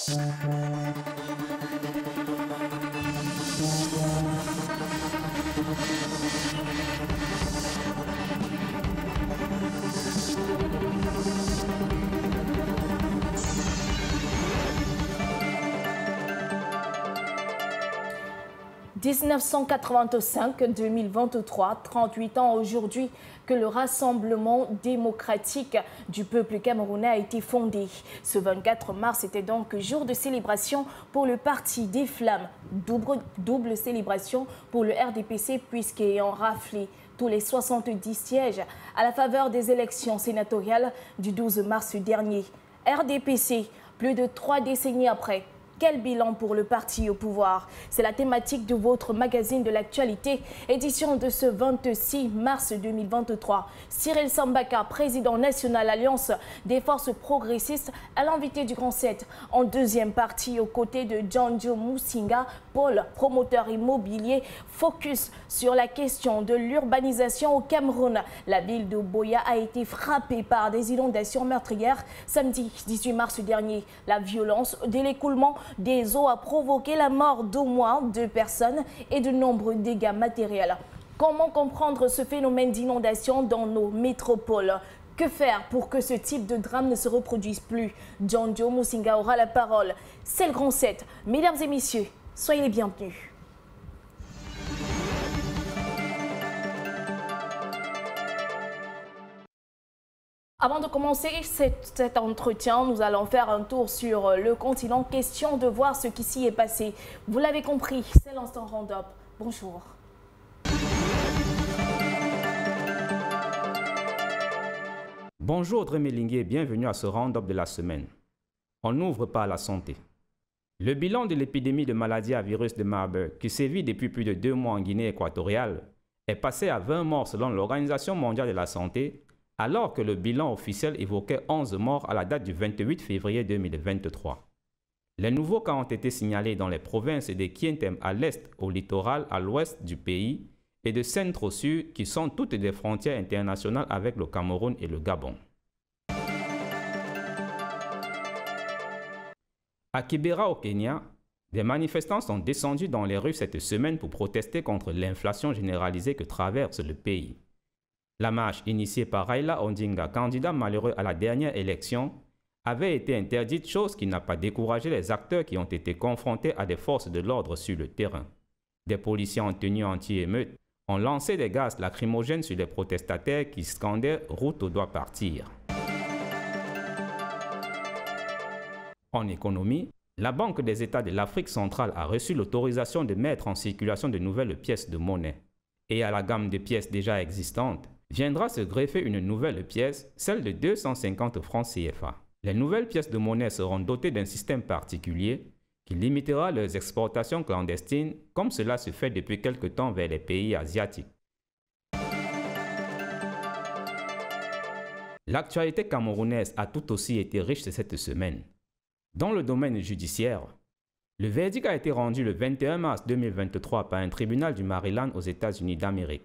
« 1985-2023, 38 ans aujourd'hui que le Rassemblement démocratique du peuple camerounais a été fondé. Ce 24 mars était donc jour de célébration pour le Parti des Flammes. Double célébration pour le RDPC puisqu'ayant raflé tous les 70 sièges à la faveur des élections sénatoriales du 12 mars dernier. RDPC, plus de 3 décennies après. Quel bilan pour le parti au pouvoir? C'est la thématique de votre magazine de l'actualité, édition de ce 26 mars 2023. Cyril Sambaka, président national Alliance des forces progressistes, à l'invité du Grand 7. En deuxième partie, aux côtés de Djandjo Musinga, Paul, promoteur immobilier, focus sur la question de l'urbanisation au Cameroun. La ville de Boya a été frappée par des inondations meurtrières samedi 18 mars dernier. La violence de l'écoulement des eaux a provoqué la mort d'au moins 2 personnes et de nombreux dégâts matériels. Comment comprendre ce phénomène d'inondation dans nos métropoles? Que faire pour que ce type de drame ne se reproduise plus? Djandjo Musinga aura la parole. C'est le Grand 7. Mesdames et messieurs, soyez les bienvenus. Avant de commencer cet entretien, nous allons faire un tour sur le continent. Question de voir ce qui s'y est passé. Vous l'avez compris, c'est l'instant Round-up. Bonjour. Bonjour Audrey Mélingué, bienvenue à ce Round-up de la semaine. On ouvre par la santé. Le bilan de l'épidémie de maladie à virus de Marburg, qui sévit depuis plus de 2 mois en Guinée équatoriale, est passé à 20 morts selon l'Organisation mondiale de la santé, alors que le bilan officiel évoquait 11 morts à la date du 28 février 2023. Les nouveaux cas ont été signalés dans les provinces de Kientem à l'est, au littoral, à l'ouest du pays, et de Centre au sud, qui sont toutes des frontières internationales avec le Cameroun et le Gabon. À Kibera, au Kenya, des manifestants sont descendus dans les rues cette semaine pour protester contre l'inflation généralisée que traverse le pays. La marche initiée par Raila Odinga, candidat malheureux à la dernière élection, avait été interdite, chose qui n'a pas découragé les acteurs qui ont été confrontés à des forces de l'ordre sur le terrain. Des policiers en tenue anti-émeute ont lancé des gaz lacrymogènes sur les protestataires qui scandaient « Ruto doit partir ». En économie, la Banque des États de l'Afrique centrale a reçu l'autorisation de mettre en circulation de nouvelles pièces de monnaie. Et à la gamme de pièces déjà existantes, viendra se greffer une nouvelle pièce, celle de 250 francs CFA. Les nouvelles pièces de monnaie seront dotées d'un système particulier qui limitera leurs exportations clandestines, comme cela se fait depuis quelque temps vers les pays asiatiques. L'actualité camerounaise a tout aussi été riche cette semaine. Dans le domaine judiciaire, le verdict a été rendu le 21 mars 2023 par un tribunal du Maryland aux États-Unis d'Amérique.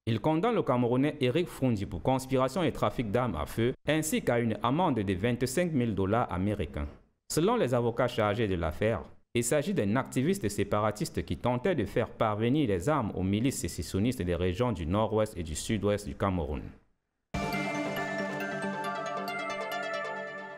Il condamne le Camerounais Eric Frundi pour conspiration et trafic d'armes à feu, ainsi qu'à une amende de 25 000 $ américains. Selon les avocats chargés de l'affaire, il s'agit d'un activiste séparatiste qui tentait de faire parvenir les armes aux milices sécessionnistes des régions du nord-ouest et du sud-ouest du Cameroun.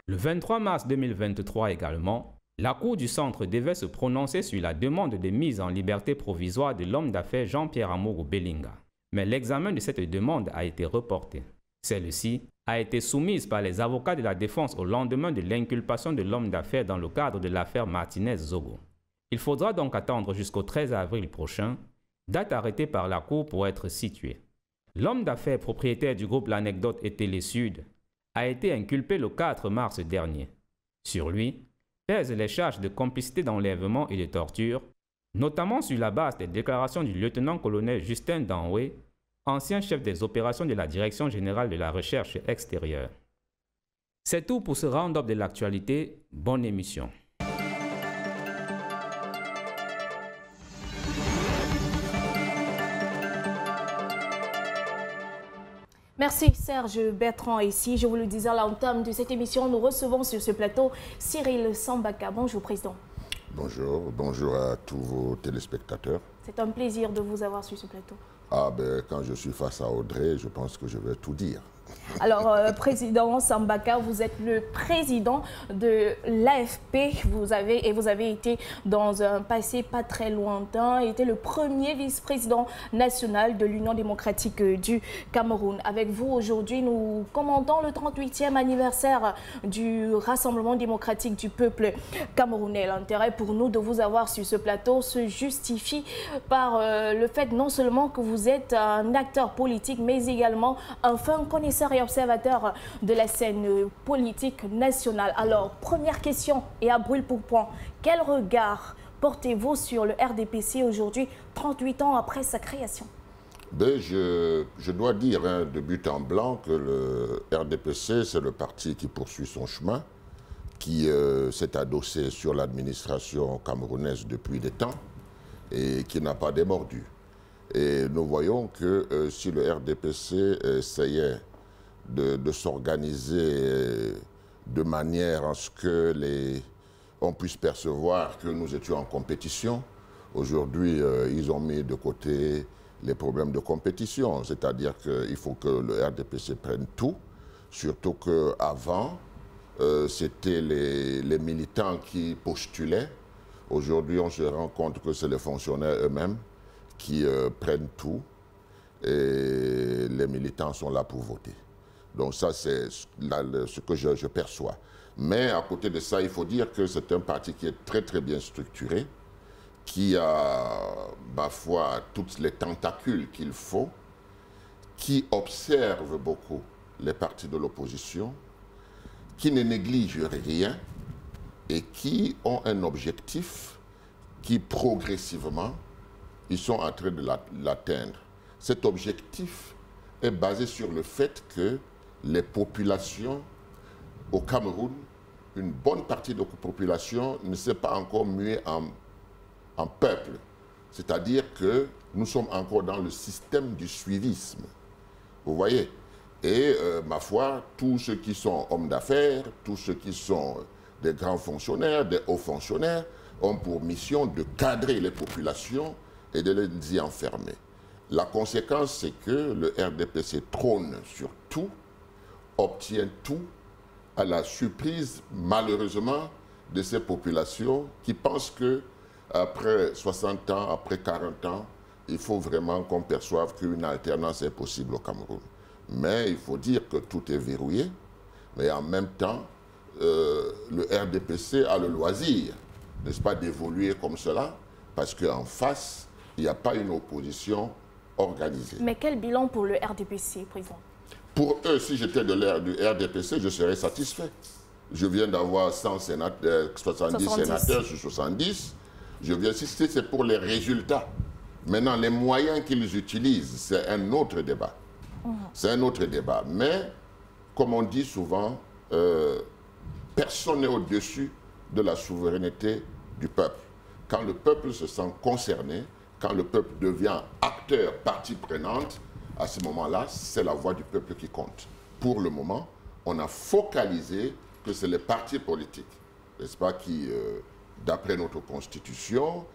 Le 23 mars 2023 également, la Cour du Centre devait se prononcer sur la demande de mise en liberté provisoire de l'homme d'affaires Jean-Pierre Amourou Belinga. Mais l'examen de cette demande a été reporté. Celle-ci a été soumise par les avocats de la défense au lendemain de l'inculpation de l'homme d'affaires dans le cadre de l'affaire Martinez-Zogo. Il faudra donc attendre jusqu'au 13 avril prochain, date arrêtée par la Cour pour être située. L'homme d'affaires propriétaire du groupe L'Anecdote et Télé Sud a été inculpé le 4 mars dernier. Sur lui pèsent les charges de complicité d'enlèvement et de torture, notamment sur la base des déclarations du lieutenant-colonel Justin Danoué, ancien chef des opérations de la Direction générale de la recherche extérieure. C'est tout pour ce round-up de l'actualité. Bonne émission. Merci Serge Bertrand. Ici, je vous le disais à l'entame de cette émission, nous recevons sur ce plateau Cyril Sambaka. Bonjour Président. Bonjour, bonjour à tous vos téléspectateurs. C'est un plaisir de vous avoir sur ce plateau. Ah ben, quand je suis face à Audrey, je pense que je vais tout dire. Alors, Président Sambaka, vous êtes le président de l'AFP. Vous avez été dans un passé pas très lointain, été le premier vice-président national de l'Union démocratique du Cameroun. Avec vous, aujourd'hui, nous commentons le 38e anniversaire du Rassemblement démocratique du peuple camerounais. L'intérêt pour nous de vous avoir sur ce plateau se justifie par le fait non seulement que vous êtes un acteur politique, mais également un fin connaisseur et observateur de la scène politique nationale. Alors, première question et à brûle pour point, quel regard portez-vous sur le RDPC aujourd'hui, 38 ans après sa création? Ben, je dois dire de but en blanc que le RDPC, c'est le parti qui poursuit son chemin, qui s'est adossé sur l'administration camerounaise depuis des temps et qui n'a pas démordu. Et nous voyons que si le RDPC essayait de s'organiser de manière à ce que on puisse percevoir que nous étions en compétition. Aujourd'hui, ils ont mis de côté les problèmes de compétition, c'est-à-dire qu'il faut que le RDPC prenne tout, surtout qu'avant, c'était les militants qui postulaient. Aujourd'hui, on se rend compte que c'est les fonctionnaires eux-mêmes qui prennent tout et les militants sont là pour voter. Donc ça, c'est ce que je perçois. Mais à côté de ça, il faut dire que c'est un parti qui est très très bien structuré, qui a, ma foi, toutes les tentacules qu'il faut, qui observe beaucoup les partis de l'opposition, qui ne néglige rien et qui ont un objectif qui progressivement, ils sont en train de l'atteindre. Cet objectif est basé sur le fait que les populations au Cameroun, une bonne partie de la population ne s'est pas encore muée en peuple. C'est-à-dire que nous sommes encore dans le système du suivisme. Vous voyez? Et ma foi, tous ceux qui sont hommes d'affaires, tous ceux qui sont des grands fonctionnaires, des hauts fonctionnaires, ont pour mission de cadrer les populations et de les y enfermer. La conséquence, c'est que le RDPC trône sur tout, obtient tout, à la surprise, malheureusement, de ces populations qui pensent qu'après 60 ans, après 40 ans, il faut vraiment qu'on perçoive qu'une alternance est possible au Cameroun. Mais il faut dire que tout est verrouillé, mais en même temps, le RDPC a le loisir, n'est-ce pas, d'évoluer comme cela, parce qu'en face, il n'y a pas une opposition organisée. Mais quel bilan pour le RDPC, Président? Pour eux, si j'étais de du RDPC, je serais satisfait. Je viens d'avoir 70 sénateurs sur 70. Je viens insister, c'est pour les résultats. Maintenant, les moyens qu'ils utilisent, c'est un autre débat. C'est un autre débat. Mais, comme on dit souvent, personne n'est au-dessus de la souveraineté du peuple. Quand le peuple se sent concerné, quand le peuple devient acteur, partie prenante, à ce moment-là, c'est la voix du peuple qui compte. Pour le moment, on a focalisé que c'est les partis politiques, n'est-ce pas, qui, d'après notre Constitution,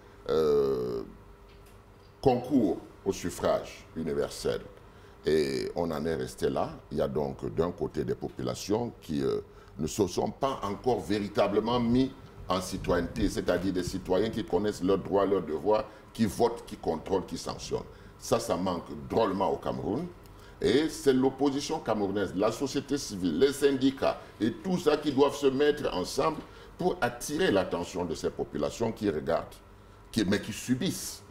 concourent au suffrage universel. Et on en est resté là. Il y a donc d'un côté des populations qui ne se sont pas encore véritablement mis en citoyenneté, c'est-à-dire des citoyens qui connaissent leurs droits, leurs devoirs, qui votent, qui contrôlent, qui sanctionnent. Ça manque drôlement au Cameroun. Et c'est l'opposition camerounaise, la société civile, les syndicats et tout ça qui doivent se mettre ensemble pour attirer l'attention de ces populations qui regardent, mais qui subissent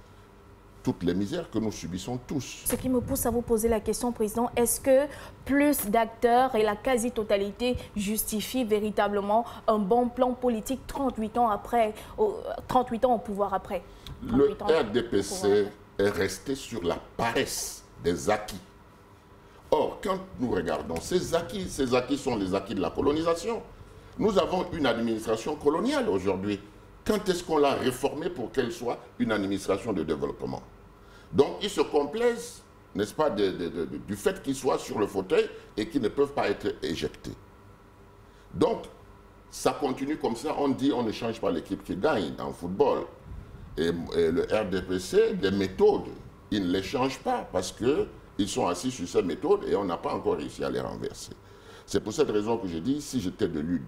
toutes les misères que nous subissons tous. Ce qui me pousse à vous poser la question, Président, est-ce que plus d'acteurs et la quasi-totalité justifient véritablement un bon plan politique 38 ans après, 38 ans au pouvoir après? Le RDPC est resté sur la paresse des acquis. Or, quand nous regardons ces acquis sont les acquis de la colonisation. Nous avons une administration coloniale aujourd'hui. Quand est-ce qu'on l'a réformée pour qu'elle soit une administration de développement? Donc, ils se complaisent n'est-ce pas, du fait qu'ils soient sur le fauteuil et qu'ils ne peuvent pas être éjectés. Donc, ça continue comme ça. On dit on ne change pas l'équipe qui gagne en football. Et le RDPC, des méthodes, ils ne les changent pas parce qu'ils sont assis sur ces méthodes et on n'a pas encore réussi à les renverser. C'est pour cette raison que je dis, si j'étais du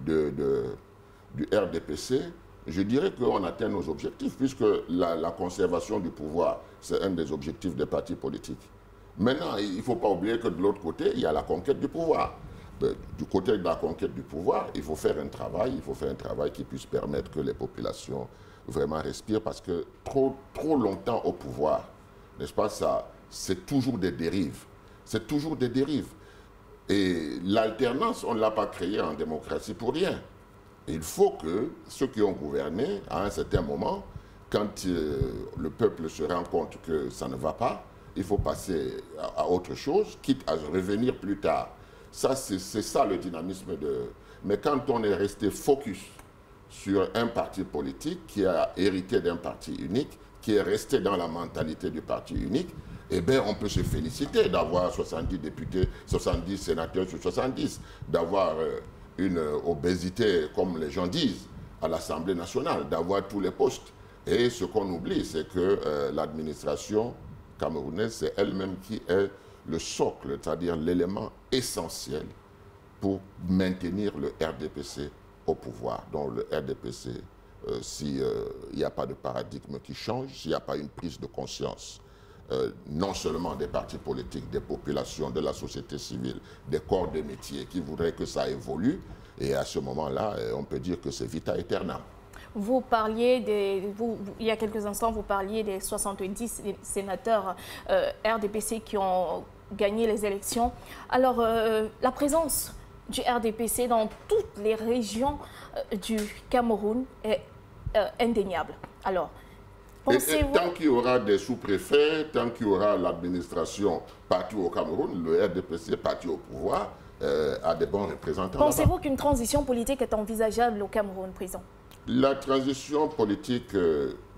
RDPC, je dirais qu'on atteint nos objectifs, puisque la conservation du pouvoir, c'est un des objectifs des partis politiques. Maintenant, il ne faut pas oublier que de l'autre côté, il y a la conquête du pouvoir. Du côté de la conquête du pouvoir, il faut faire un travail qui puisse permettre que les populations vraiment respirent, parce que trop longtemps au pouvoir, n'est-ce pas, ça, c'est toujours des dérives. C'est toujours des dérives. Et l'alternance, on ne l'a pas créée en démocratie pour rien. Il faut que ceux qui ont gouverné, à un certain moment, quand le peuple se rend compte que ça ne va pas, il faut passer à autre chose, quitte à revenir plus tard. Ça, c'est ça le dynamisme de... Mais quand on est resté focus sur un parti politique qui a hérité d'un parti unique, qui est resté dans la mentalité du parti unique, eh bien, on peut se féliciter d'avoir 70 députés, 70 sénateurs sur 70, d'avoir une obésité, comme les gens disent, à l'Assemblée nationale, d'avoir tous les postes. Et ce qu'on oublie, c'est que l'administration camerounaise, c'est elle-même qui est le socle, c'est-à-dire l'élément essentiel pour maintenir le RDPC au pouvoir. Donc le RDPC, s'il n'y a pas de paradigme qui change, s'il n'y a pas une prise de conscience, non seulement des partis politiques, des populations, de la société civile, des corps de métier qui voudraient que ça évolue, et à ce moment-là, on peut dire que c'est vita aeternam. Vous parliez il y a quelques instants, vous parliez des 70 sénateurs RDPC qui ont gagné les élections. Alors, la présence du RDPC dans toutes les régions du Cameroun est indéniable. Alors, pensez-vous... Tant qu'il y aura des sous-préfets, tant qu'il y aura l'administration partout au Cameroun, le RDPC parti au pouvoir a des bons représentants. Pensez-vous qu'une transition politique est envisageable au Cameroun, président? La transition politique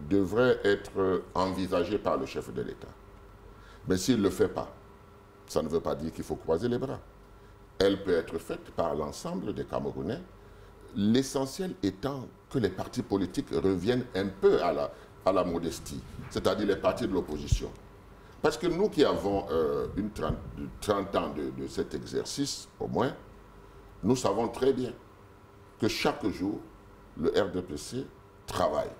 devrait être envisagée par le chef de l'État. Mais s'il ne le fait pas, ça ne veut pas dire qu'il faut croiser les bras. Elle peut être faite par l'ensemble des Camerounais, l'essentiel étant que les partis politiques reviennent un peu à la modestie, c'est-à-dire les partis de l'opposition. Parce que nous qui avons 30 ans de cet exercice, au moins, nous savons très bien que chaque jour, le RDPC travaille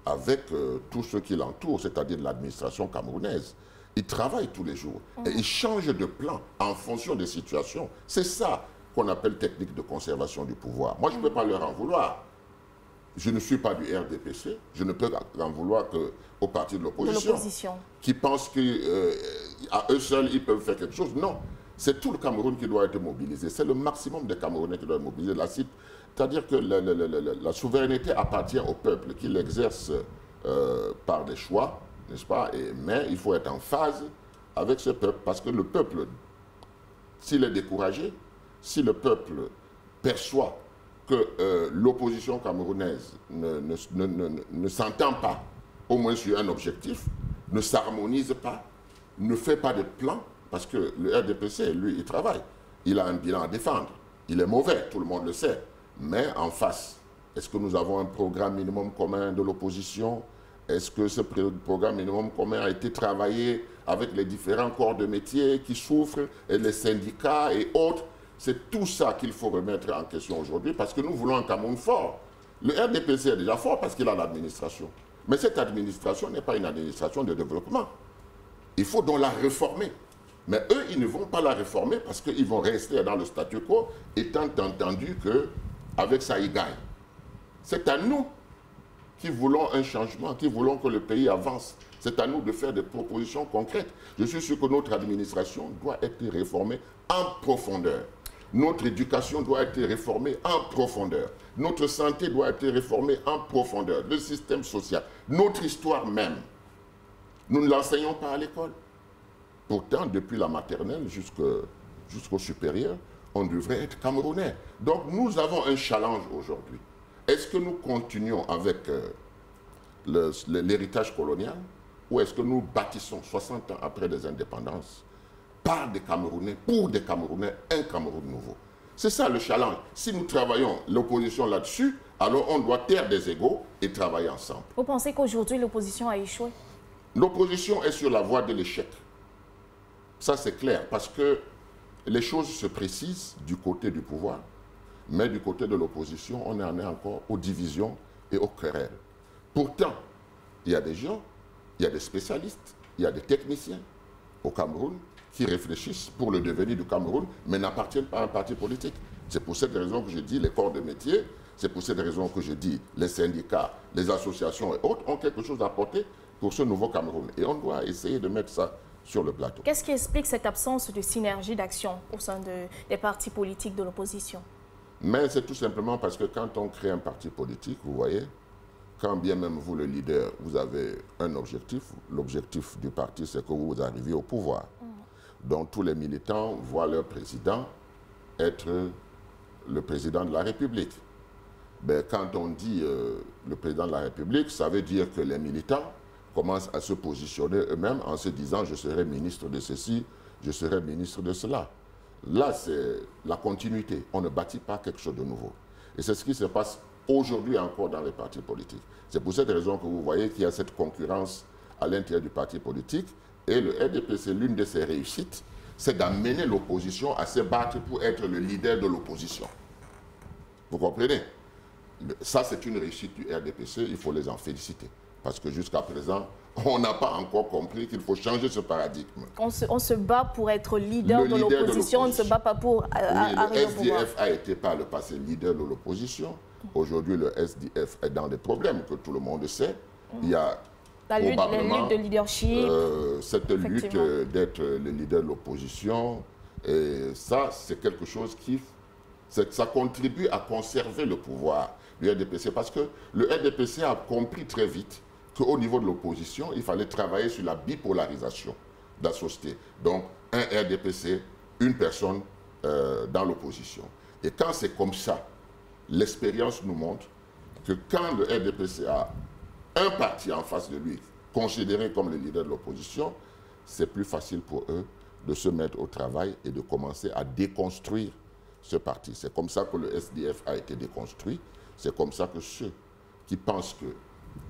avec tous ceux qui l'entourent, c'est-à-dire l'administration camerounaise. Il travaille tous les jours et il change de plan en fonction des situations. C'est ça qu'on appelle technique de conservation du pouvoir. Moi, je ne peux pas leur en vouloir. Je ne suis pas du RDPC, je ne peux en vouloir qu'au parti de l'opposition, qui pensent qu'à eux seuls, ils peuvent faire quelque chose. Non, c'est tout le Cameroun qui doit être mobilisé. C'est le maximum des Camerounais qui doit être mobilisé. C'est-à-dire que la souveraineté appartient au peuple qui l'exerce par des choix, n'est-ce pas? Mais il faut être en phase avec ce peuple, parce que le peuple, s'il est découragé, si le peuple perçoit que l'opposition camerounaise ne s'entend pas, au moins sur un objectif, ne s'harmonise pas, ne fait pas de plan, parce que le RDPC, lui, il travaille. Il a un bilan à défendre. Il est mauvais, tout le monde le sait. Mais en face, est-ce que nous avons un programme minimum commun de l'opposition? Est-ce que ce programme minimum commun a été travaillé avec les différents corps de métier qui souffrent, et les syndicats et autres? C'est tout ça qu'il faut remettre en question aujourd'hui, parce que nous voulons un Cameroun fort. Le RDPC est déjà fort parce qu'il a l'administration. Mais cette administration n'est pas une administration de développement. Il faut donc la réformer. Mais eux, ils ne vont pas la réformer parce qu'ils vont rester dans le statu quo, étant entendu qu'avec ça, ils gagnent. C'est à nous qui voulons un changement, qui voulons que le pays avance. C'est à nous de faire des propositions concrètes. Je suis sûr que notre administration doit être réformée en profondeur. Notre éducation doit être réformée en profondeur. Notre santé doit être réformée en profondeur. Le système social, notre histoire même. Nous ne l'enseignons pas à l'école. Pourtant, depuis la maternelle jusqu'au supérieur, on devrait être camerounais. Donc, nous avons un challenge aujourd'hui. Est-ce que nous continuons avec l'héritage colonial où est-ce que nous bâtissons 60 ans après des indépendances, par des Camerounais, pour des Camerounais, un Cameroun nouveau. C'est ça le challenge. Si nous travaillons l'opposition là-dessus, alors on doit taire des égos et travailler ensemble. Vous pensez qu'aujourd'hui l'opposition a échoué? L'opposition est sur la voie de l'échec. Ça c'est clair, parce que les choses se précisent du côté du pouvoir, mais du côté de l'opposition, on en est encore aux divisions et aux querelles. Pourtant, il y a des gens, il y a des spécialistes, il y a des techniciens au Cameroun qui réfléchissent pour le devenir du Cameroun, mais n'appartiennent pas à un parti politique. C'est pour cette raison que je dis les corps de métier, c'est pour cette raison que je dis les syndicats, les associations et autres ont quelque chose à apporter pour ce nouveau Cameroun. Et on doit essayer de mettre ça sur le plateau. Qu'est-ce qui explique cette absence de synergie d'action au sein des partis politiques de l'opposition? Mais c'est tout simplement parce que quand on crée un parti politique, vous voyez, quand bien même vous, le leader, vous avez un objectif, l'objectif du parti, c'est que vous arriviez au pouvoir. Donc tous les militants voient leur président être le président de la République. Ben, quand on dit le président de la République, ça veut dire que les militants commencent à se positionner eux-mêmes en se disant « je serai ministre de ceci, je serai ministre de cela ». Là, c'est la continuité. On ne bâtit pas quelque chose de nouveau. Et c'est ce qui se passe aujourd'hui encore dans les partis politiques. C'est pour cette raison que vous voyez qu'il y a cette concurrence à l'intérieur du parti politique. Et le RDPC, l'une de ses réussites, c'est d'amener l'opposition à se battre pour être le leader de l'opposition. Vous comprenez? Ça, c'est une réussite du RDPC, il faut les en féliciter. Parce que jusqu'à présent, on n'a pas encore compris qu'il faut changer ce paradigme. On se bat pour être leader de l'opposition, on ne se bat pas pour arriver au pouvoir. Le SDF a été par le passé leader de l'opposition. Aujourd'hui, le SDF est dans des problèmes que tout le monde sait. Il y a la lutte de leadership. Cette lutte d'être le leader de l'opposition. Et ça, c'est quelque chose qui... Ça contribue à conserver le pouvoir du RDPC. Parce que le RDPC a compris très vite qu'au niveau de l'opposition, il fallait travailler sur la bipolarisation de la société. Donc, un RDPC, une personne dans l'opposition. Et quand c'est comme ça, l'expérience nous montre que quand le RDPC a un parti en face de lui, considéré comme le leader de l'opposition, c'est plus facile pour eux de se mettre au travail et de commencer à déconstruire ce parti. C'est comme ça que le SDF a été déconstruit. C'est comme ça que ceux qui pensent que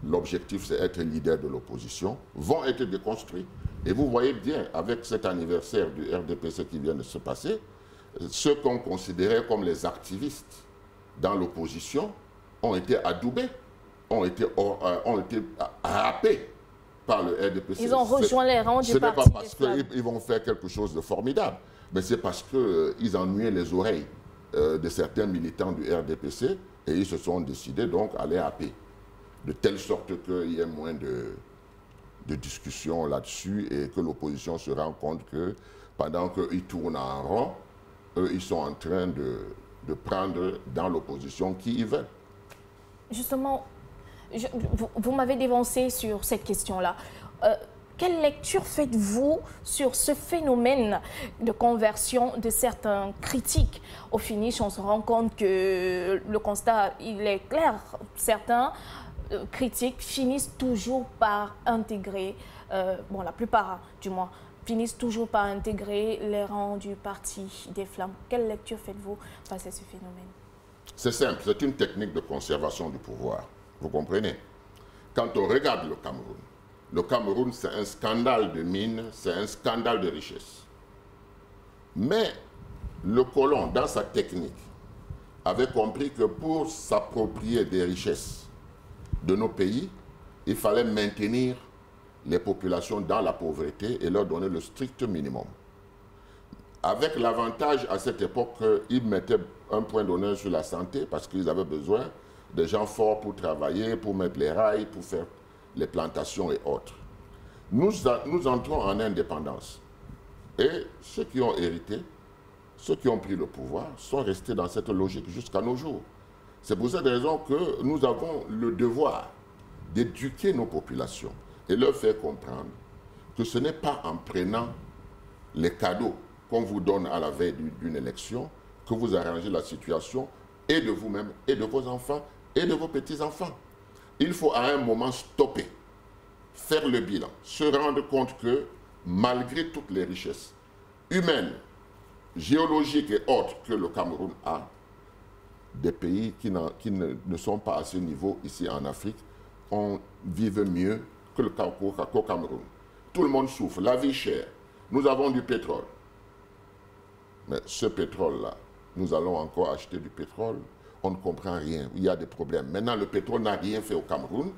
l'objectif c'est être leader de l'opposition vont être déconstruits. Et vous voyez bien, avec cet anniversaire du RDPC qui vient de se passer, ceux qu'on considérait comme les activistes dans l'opposition ont été adoubés, ont été happés par le RDPC. Ils ont rejoint les rangs du parti. Ce n'est pas parce qu'ils vont faire quelque chose de formidable, mais c'est parce qu'ils ennuyaient les oreilles de certains militants du RDPC et ils se sont décidés donc à les happer. De telle sorte qu'il y ait moins de discussions là-dessus et que l'opposition se rend compte que pendant qu'ils tournent en rond, eux, ils sont en train de prendre dans l'opposition qui y veulent. Justement, vous m'avez dévancé sur cette question-là. Quelle lecture faites-vous sur ce phénomène de conversion de certains critiques? Au finish, on se rend compte que le constat, il est clair. Certains critiques finissent toujours par intégrer, bon, la plupart du moins, finissent toujours par intégrer les rangs du parti des Flammes. Quelle lecture faites-vous face à ce phénomène? C'est simple, c'est une technique de conservation du pouvoir. Vous comprenez? Quand on regarde le Cameroun, c'est un scandale de mines, c'est un scandale de richesse. Mais le colon, dans sa technique, avait compris que pour s'approprier des richesses de nos pays, il fallait maintenir les populations dans la pauvreté et leur donner le strict minimum. Avec l'avantage à cette époque qu'ils mettaient un point d'honneur sur la santé parce qu'ils avaient besoin de gens forts pour travailler, pour mettre les rails, pour faire les plantations et autres. Nous entrons en indépendance. Et ceux qui ont hérité, ceux qui ont pris le pouvoir, sont restés dans cette logique jusqu'à nos jours. C'est pour cette raison que nous avons le devoir d'éduquer nos populations et leur faire comprendre que ce n'est pas en prenant les cadeaux qu'on vous donne à la veille d'une élection que vous arrangez la situation et de vous-même, et de vos enfants, et de vos petits-enfants. Il faut à un moment stopper faire le bilan, se rendre compte que malgré toutes les richesses humaines, géologiques et autres que le Cameroun a, des pays qui ne sont pas à ce niveau ici en Afrique, on vive mieux que qu'au Cameroun. Tout le monde souffre, la vie chère. Nous avons du pétrole. Mais ce pétrole-là, nous allons encore acheter du pétrole. On ne comprend rien, il y a des problèmes. Maintenant, le pétrole n'a rien fait au Cameroun.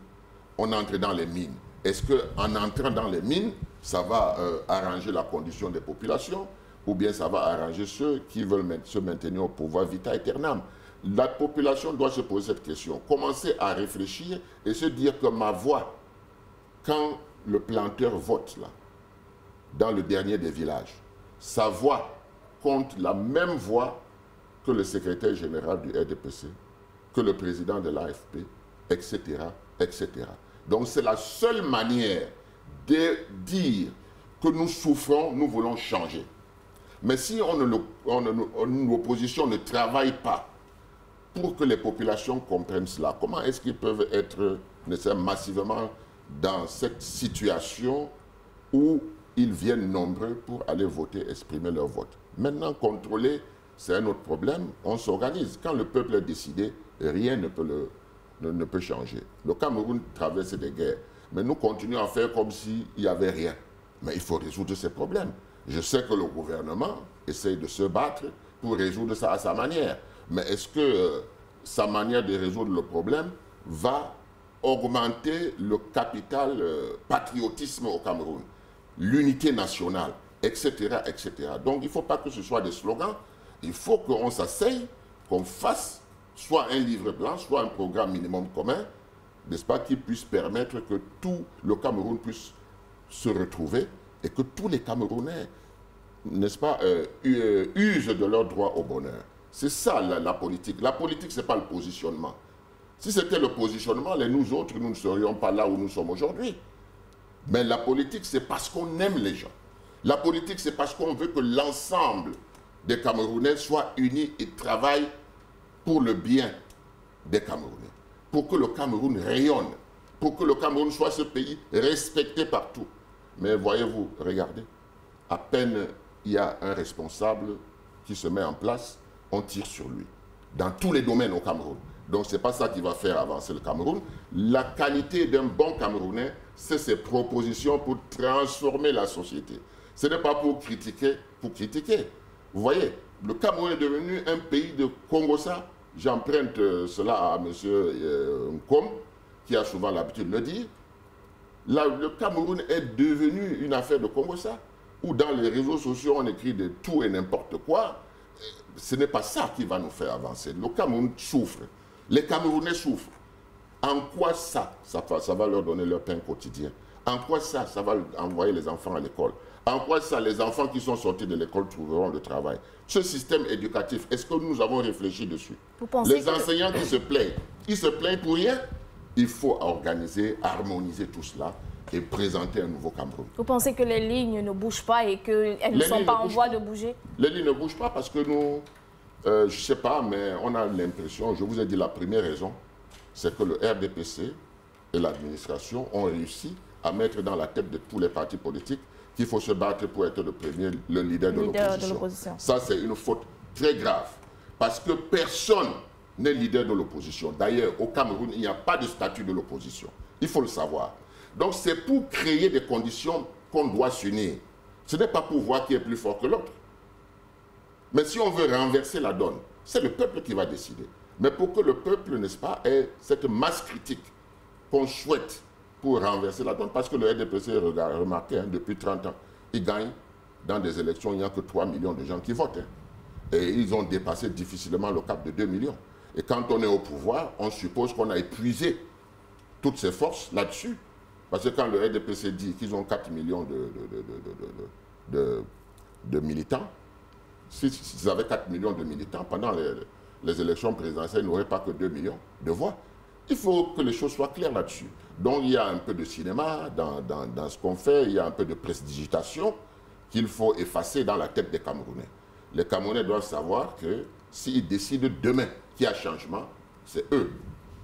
On entre dans les mines. Est-ce qu'en entrant dans les mines, ça va arranger la condition des populations ou bien ça va arranger ceux qui veulent se maintenir au pouvoir vita aeternam? La population doit se poser cette question. Commencer à réfléchir et se dire que ma voix, quand le planteur vote là, dans le dernier des villages, sa voix compte la même voix que le secrétaire général du RDPC, que le président de l'AFP, etc., etc. Donc c'est la seule manière de dire que nous souffrons, nous voulons changer. Mais si l'opposition ne travaille pas pour que les populations comprennent cela, comment est-ce qu'ils peuvent être massivement dans cette situation où ils viennent nombreux pour aller voter, exprimer leur vote? Maintenant, contrôler, c'est un autre problème. On s'organise. Quand le peuple est décidé, rien ne peut changer. Le Cameroun traverse des guerres, mais nous continuons à faire comme s'il n'y avait rien. Mais il faut résoudre ces problèmes. Je sais que le gouvernement essaye de se battre pour résoudre ça à sa manière. Mais est-ce que sa manière de résoudre le problème va augmenter le capital patriotisme au Cameroun, l'unité nationale, etc., etc. Donc il ne faut pas que ce soit des slogans. Il faut qu'on s'asseye, qu'on fasse soit un livre blanc, soit un programme minimum commun, n'est-ce pas, qui puisse permettre que tout le Cameroun puisse se retrouver et que tous les Camerounais, n'est-ce pas, usent de leur droit au bonheur. C'est ça la politique. La politique, ce n'est pas le positionnement. Si c'était le positionnement, nous autres, nous ne serions pas là où nous sommes aujourd'hui. Mais la politique, c'est parce qu'on aime les gens. La politique, c'est parce qu'on veut que l'ensemble des Camerounais soient unis et travaillent pour le bien des Camerounais. Pour que le Cameroun rayonne. Pour que le Cameroun soit ce pays respecté partout. Mais voyez-vous, regardez, à peine il y a un responsable qui se met en place, on tire sur lui. Dans tous les domaines au Cameroun. Donc ce n'est pas ça qui va faire avancer le Cameroun. La qualité d'un bon Camerounais, c'est ses propositions pour transformer la société. Ce n'est pas pour critiquer, pour critiquer. Vous voyez, le Cameroun est devenu un pays de Congossa. J'emprunte cela à M. Nkom, qui a souvent l'habitude de le dire. Là, le Cameroun est devenu une affaire de Congossa, où dans les réseaux sociaux, on écrit de tout et n'importe quoi. Ce n'est pas ça qui va nous faire avancer. Le Cameroun souffre. Les Camerounais souffrent. En quoi ça va leur donner leur pain quotidien? En quoi ça va envoyer les enfants à l'école? En quoi ça, les enfants qui sont sortis de l'école trouveront le travail? Ce système éducatif, est-ce que nous avons réfléchi dessus? Les enseignants qui se plaignent, ils se plaignent pour rien. Il faut organiser, harmoniser tout cela et présenter un nouveau Cameroun. Vous pensez que les lignes ne bougent pas et qu'elles ne sont pas en voie de bouger? Les lignes ne bougent pas parce que nous, je ne sais pas, mais on a l'impression, je vous ai dit la première raison, c'est que le RDPC et l'administration ont réussi à mettre dans la tête de tous les partis politiques qu'il faut se battre pour être le leader de l'opposition. Ça, c'est une faute très grave. Parce que personne n'est leader de l'opposition. D'ailleurs, au Cameroun, il n'y a pas de statut de l'opposition. Il faut le savoir. Donc, c'est pour créer des conditions qu'on doit s'unir. Ce n'est pas pour voir qui est plus fort que l'autre. Mais si on veut renverser la donne, c'est le peuple qui va décider. Mais pour que le peuple, n'est-ce pas, ait cette masse critique qu'on souhaite pour renverser la donne, parce que le RDPC, remarquez, depuis 30 ans, il gagne dans des élections, il n'y a que 3 millions de gens qui votent. Et ils ont dépassé difficilement le cap de 2 millions. Et quand on est au pouvoir, on suppose qu'on a épuisé toutes ses forces là-dessus. Parce que quand le RDPC dit qu'ils ont 4 millions de militants, s'ils avaient 4 millions de militants, pendant les élections présidentielles, ils n'auraient pas que 2 millions de voix. Il faut que les choses soient claires là-dessus. Donc il y a un peu de cinéma dans ce qu'on fait, il y a un peu de prestidigitation qu'il faut effacer dans la tête des Camerounais. Les Camerounais doivent savoir que s'ils décident demain qu'il y a changement, c'est eux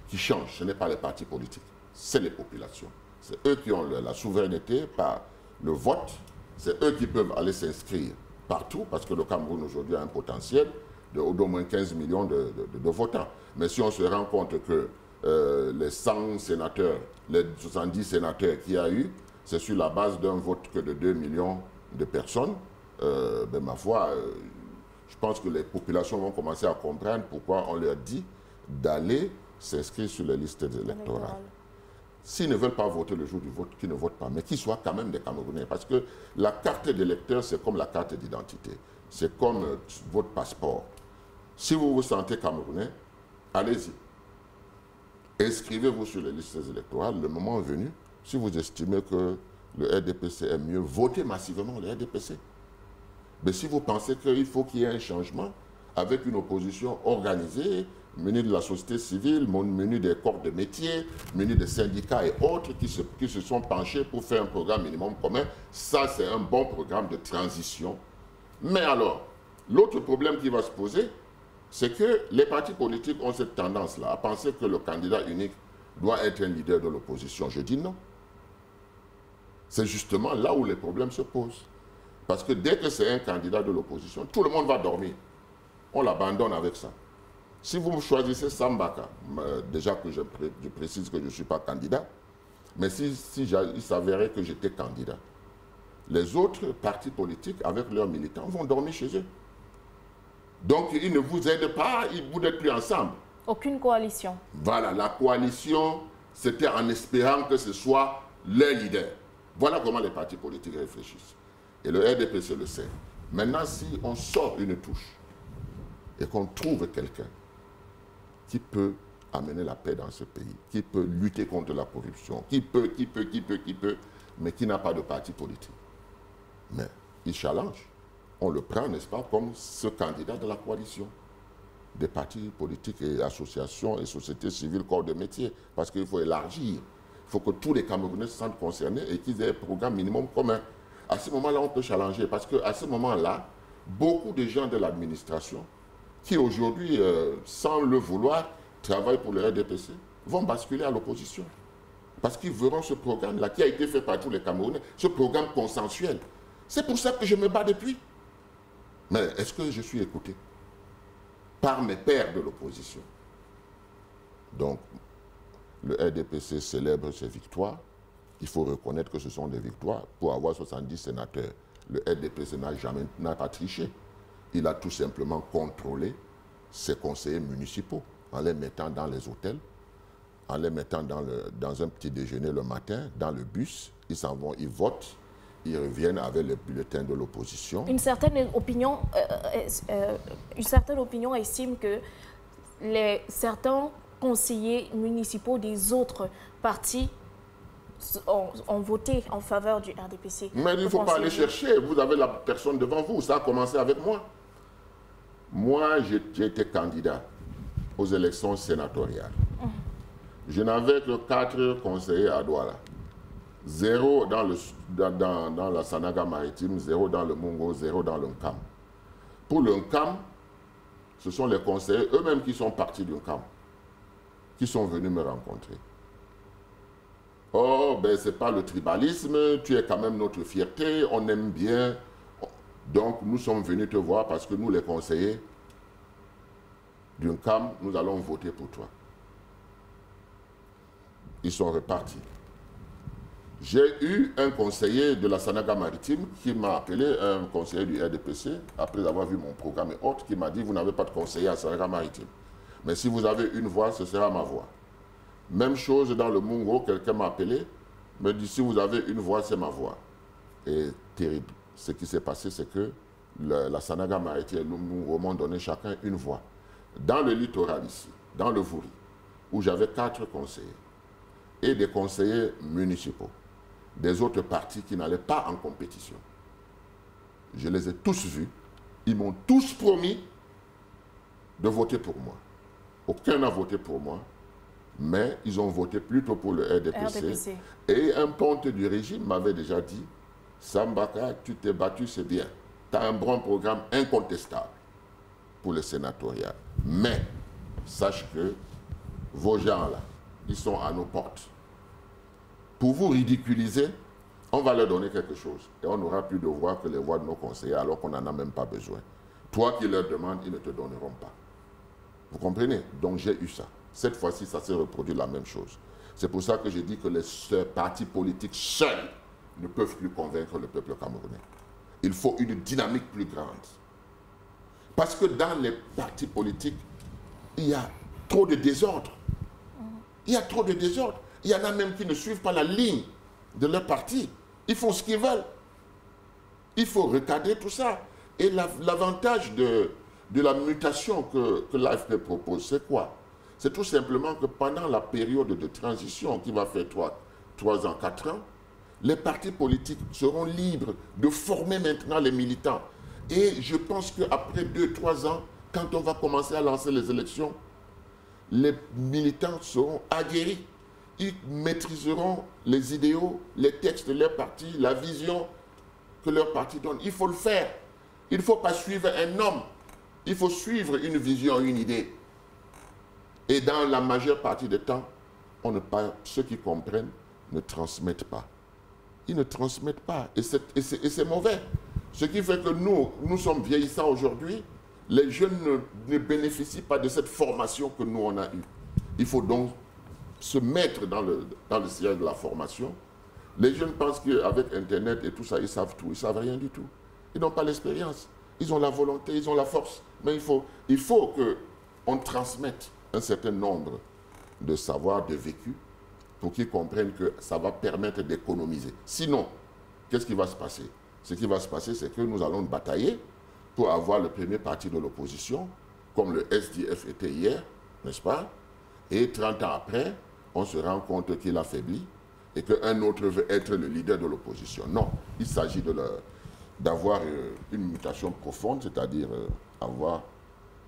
qui changent, ce n'est pas les partis politiques, c'est les populations. C'est eux qui ont la souveraineté par le vote. C'est eux qui peuvent aller s'inscrire partout, parce que le Cameroun aujourd'hui a un potentiel d'au moins 15 millions de votants. Mais si on se rend compte que les 100 sénateurs, les 70 sénateurs qu'il y a eu, c'est sur la base d'un vote que de 2 millions de personnes, ben ma foi, je pense que les populations vont commencer à comprendre pourquoi on leur dit d'aller s'inscrire sur les listes électorales. S'ils ne veulent pas voter le jour du vote, qu'ils ne votent pas, mais qu'ils soient quand même des Camerounais. Parce que la carte d'électeur, c'est comme la carte d'identité. C'est comme votre passeport. Si vous vous sentez Camerounais, allez-y. Inscrivez-vous sur les listes électorales. Le moment est venu, si vous estimez que le RDPC est mieux, votez massivement le RDPC. Mais si vous pensez qu'il faut qu'il y ait un changement avec une opposition organisée, munie de la société civile, munie des corps de métier, munie des syndicats et autres qui se sont penchés pour faire un programme minimum commun, ça c'est un bon programme de transition. Mais alors, l'autre problème qui va se poser, c'est que les partis politiques ont cette tendance-là à penser que le candidat unique doit être un leader de l'opposition. Je dis non. C'est justement là où les problèmes se posent. Parce que dès que c'est un candidat de l'opposition, tout le monde va dormir. On l'abandonne avec ça. Si vous choisissez Sambaka, déjà que je précise que je ne suis pas candidat, mais si il s'avérait que j'étais candidat, les autres partis politiques, avec leurs militants, vont dormir chez eux. Donc, ils ne vous aident pas, vous n'êtes plus ensemble. Aucune coalition. Voilà, la coalition, c'était en espérant que ce soit les leaders. Voilà comment les partis politiques réfléchissent. Et le RDPC le sait. Maintenant, si on sort une touche et qu'on trouve quelqu'un qui peut amener la paix dans ce pays, qui peut lutter contre la corruption, qui peut, mais qui n'a pas de parti politique. Mais il challenge. On le prend, n'est-ce pas, comme ce candidat de la coalition des partis politiques et associations et sociétés civiles, corps de métier, parce qu'il faut élargir. Il faut que tous les Camerounais se sentent concernés et qu'ils aient un programme minimum commun. À ce moment-là, on peut challenger, parce qu'à ce moment-là, beaucoup de gens de l'administration qui aujourd'hui, sans le vouloir, travaillent pour le RDPC, vont basculer à l'opposition. Parce qu'ils verront ce programme-là qui a été fait par tous les Camerounais, ce programme consensuel. C'est pour ça que je me bats depuis. Mais est-ce que je suis écouté par mes pairs de l'opposition? Donc, le RDPC célèbre ses victoires. Il faut reconnaître que ce sont des victoires. Pour avoir 70 sénateurs, le RDPC n'a pas triché. Il a tout simplement contrôlé ses conseillers municipaux en les mettant dans les hôtels, en les mettant dans un petit déjeuner le matin, dans le bus. Ils s'en vont, ils votent, ils reviennent avec les bulletins de l'opposition. Une certaine opinion estime que certains conseillers municipaux des autres partis ont voté en faveur du RDPC. Mais il ne faut pas aller chercher. Vous avez la personne devant vous. Ça a commencé avec moi. Moi, j'ai été candidat aux élections sénatoriales. Je n'avais que 4 conseillers à Douala. 0 dans la Sanaga maritime, 0 dans le Mungo, 0 dans le Nkam. Pour le Nkam, ce sont les conseillers eux-mêmes qui sont partis du Nkam, qui sont venus me rencontrer. Oh, ben c'est pas le tribalisme, tu es quand même notre fierté, on aime bien. Donc nous sommes venus te voir parce que nous, les conseillers du Nkam, nous allons voter pour toi. Ils sont repartis. J'ai eu un conseiller de la Sanaga maritime qui m'a appelé, un conseiller du RDPC, après avoir vu mon programme et autres, qui m'a dit, vous n'avez pas de conseiller à Sanaga maritime. Mais si vous avez une voix, ce sera ma voix. Même chose dans le Mungo, quelqu'un m'a appelé, me dit, si vous avez une voix, c'est ma voix. Et terrible. Ce qui s'est passé, c'est que la Sanaga maritime et le Mungo m'ont donné chacun une voix. Dans le littoral ici, dans le Vouri, où j'avais 4 conseillers, et des conseillers municipaux, des autres partis qui n'allaient pas en compétition. Je les ai tous vus. Ils m'ont tous promis de voter pour moi. Aucun n'a voté pour moi, mais ils ont voté plutôt pour le RDPC. Et un ponte du régime m'avait déjà dit, Sambaka, tu t'es battu, c'est bien. Tu as un bon programme incontestable pour le sénatorial. Mais, sache que vos gens-là, ils sont à nos portes. pour vous ridiculiser, on va leur donner quelque chose. Et on n'aura plus de voix que les voix de nos conseillers, alors qu'on n'en a même pas besoin. Toi qui leur demandes, ils ne te donneront pas. Vous comprenez? Donc j'ai eu ça. Cette fois-ci, ça s'est reproduit la même chose. C'est pour ça que je dis que les partis politiques seuls ne peuvent plus convaincre le peuple camerounais. Il faut une dynamique plus grande. Parce que dans les partis politiques, il y a trop de désordre. Il y a trop de désordre. Il y en a même qui ne suivent pas la ligne de leur parti. Ils font ce qu'ils veulent. Il faut recadrer tout ça. Et l'avantage de la mutation que l'AFP propose, c'est quoi? C'est tout simplement que pendant la période de transition qui va faire 3 ans, 4 ans, les partis politiques seront libres de former maintenant les militants. Et je pense qu'après 2-3 ans, quand on va commencer à lancer les élections, les militants seront aguerris. Ils maîtriseront les idéaux, les textes de leur parti, la vision que leur parti donne. Il faut le faire. Il ne faut pas suivre un homme. Il faut suivre une vision, une idée. Et dans la majeure partie des temps, ceux qui comprennent ne transmettent pas. Ils ne transmettent pas. Et c'est mauvais. Ce qui fait que nous sommes vieillissants aujourd'hui. Les jeunes ne bénéficient pas de cette formation que nous, on a eue. Il faut donc se mettre dans le siège de la formation. Les jeunes pensent qu'avec Internet et tout ça, ils savent tout. Ils ne savent rien du tout. Ils n'ont pas l'expérience. Ils ont la volonté, ils ont la force. Mais il faut qu'on transmette un certain nombre de savoirs, de vécus, pour qu'ils comprennent que ça va permettre d'économiser. Sinon, qu'est-ce qui va se passer? Ce qui va se passer, c'est que nous allons batailler pour avoir le premier parti de l'opposition, comme le SDF était hier, n'est-ce pas? Et 30 ans après, on se rend compte qu'il affaiblit et qu'un autre veut être le leader de l'opposition. Non, il s'agit d'avoir une mutation profonde, c'est-à-dire avoir,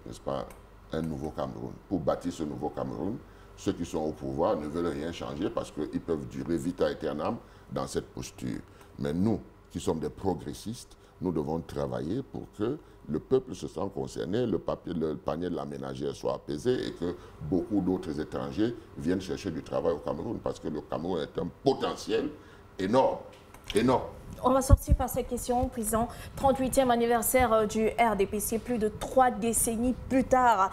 n'est-ce pas, un nouveau Cameroun. Pour bâtir ce nouveau Cameroun, ceux qui sont au pouvoir ne veulent rien changer parce qu'ils peuvent durer vita aeternam dans cette posture. Mais nous, qui sommes des progressistes, nous devons travailler pour que le peuple se sente concerné, le panier de la ménagère soit apaisé et que beaucoup d'autres étrangers viennent chercher du travail au Cameroun parce que le Cameroun est un potentiel énorme, énorme. On va sortir par cette question, Président. 38e anniversaire du RDPC, plus de 3 décennies plus tard,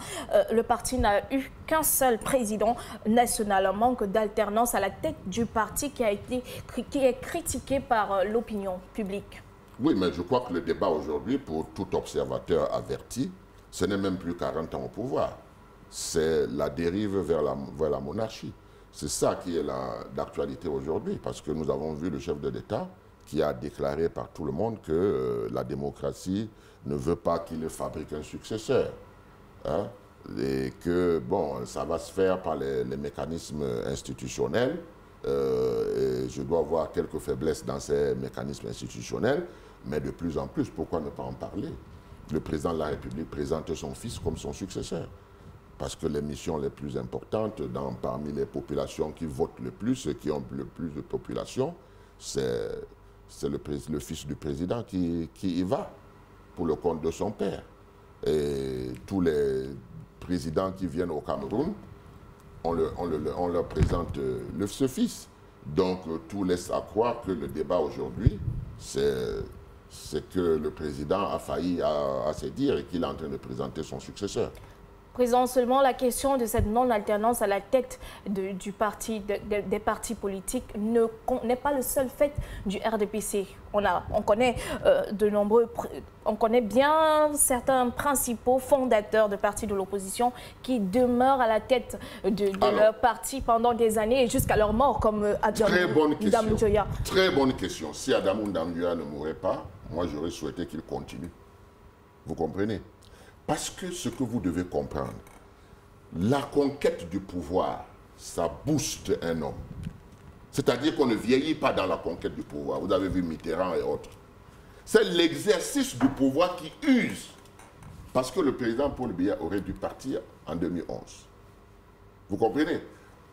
le parti n'a eu qu'un seul président national. Manque d'alternance à la tête du parti qui est critiqué par l'opinion publique. Oui, mais je crois que le débat aujourd'hui, pour tout observateur averti, ce n'est même plus 40 ans au pouvoir. C'est la dérive vers la monarchie. C'est ça qui est d'actualité aujourd'hui, parce que nous avons vu le chef de l'État qui a déclaré par tout le monde que la démocratie ne veut pas qu'il fabrique un successeur. Hein, et que, bon, ça va se faire par les mécanismes institutionnels. Et je dois voir quelques faiblesses dans ces mécanismes institutionnels, mais de plus en plus, pourquoi ne pas en parler? Le président de la République présente son fils comme son successeur. Parce que les missions les plus importantes parmi les populations qui votent le plus, ceux qui ont le plus de population, c'est le fils du président qui y va pour le compte de son père. Et tous les présidents qui viennent au Cameroun, on leur présente ce fils. Donc tout laisse à croire que le débat aujourd'hui, c'est que le président a failli à se dire et qu'il est en train de présenter son successeur. Président, seulement la question de cette non-alternance à la tête des partis politiques n'est pas le seul fait du RDPC. On connaît on connaît bien certains principaux fondateurs de partis de l'opposition qui demeurent à la tête de leur parti pendant des années et jusqu'à leur mort, comme Adamou Ndamoudjoya. Très bonne question. Si Adamou Ndamoudjoya ne mourrait pas, moi j'aurais souhaité qu'il continue. Vous comprenez? Parce que ce que vous devez comprendre, la conquête du pouvoir, ça booste un homme. C'est-à-dire qu'on ne vieillit pas dans la conquête du pouvoir. Vous avez vu Mitterrand et autres. C'est l'exercice du pouvoir qui use. Parce que le président Paul Biya aurait dû partir en 2011. Vous comprenez?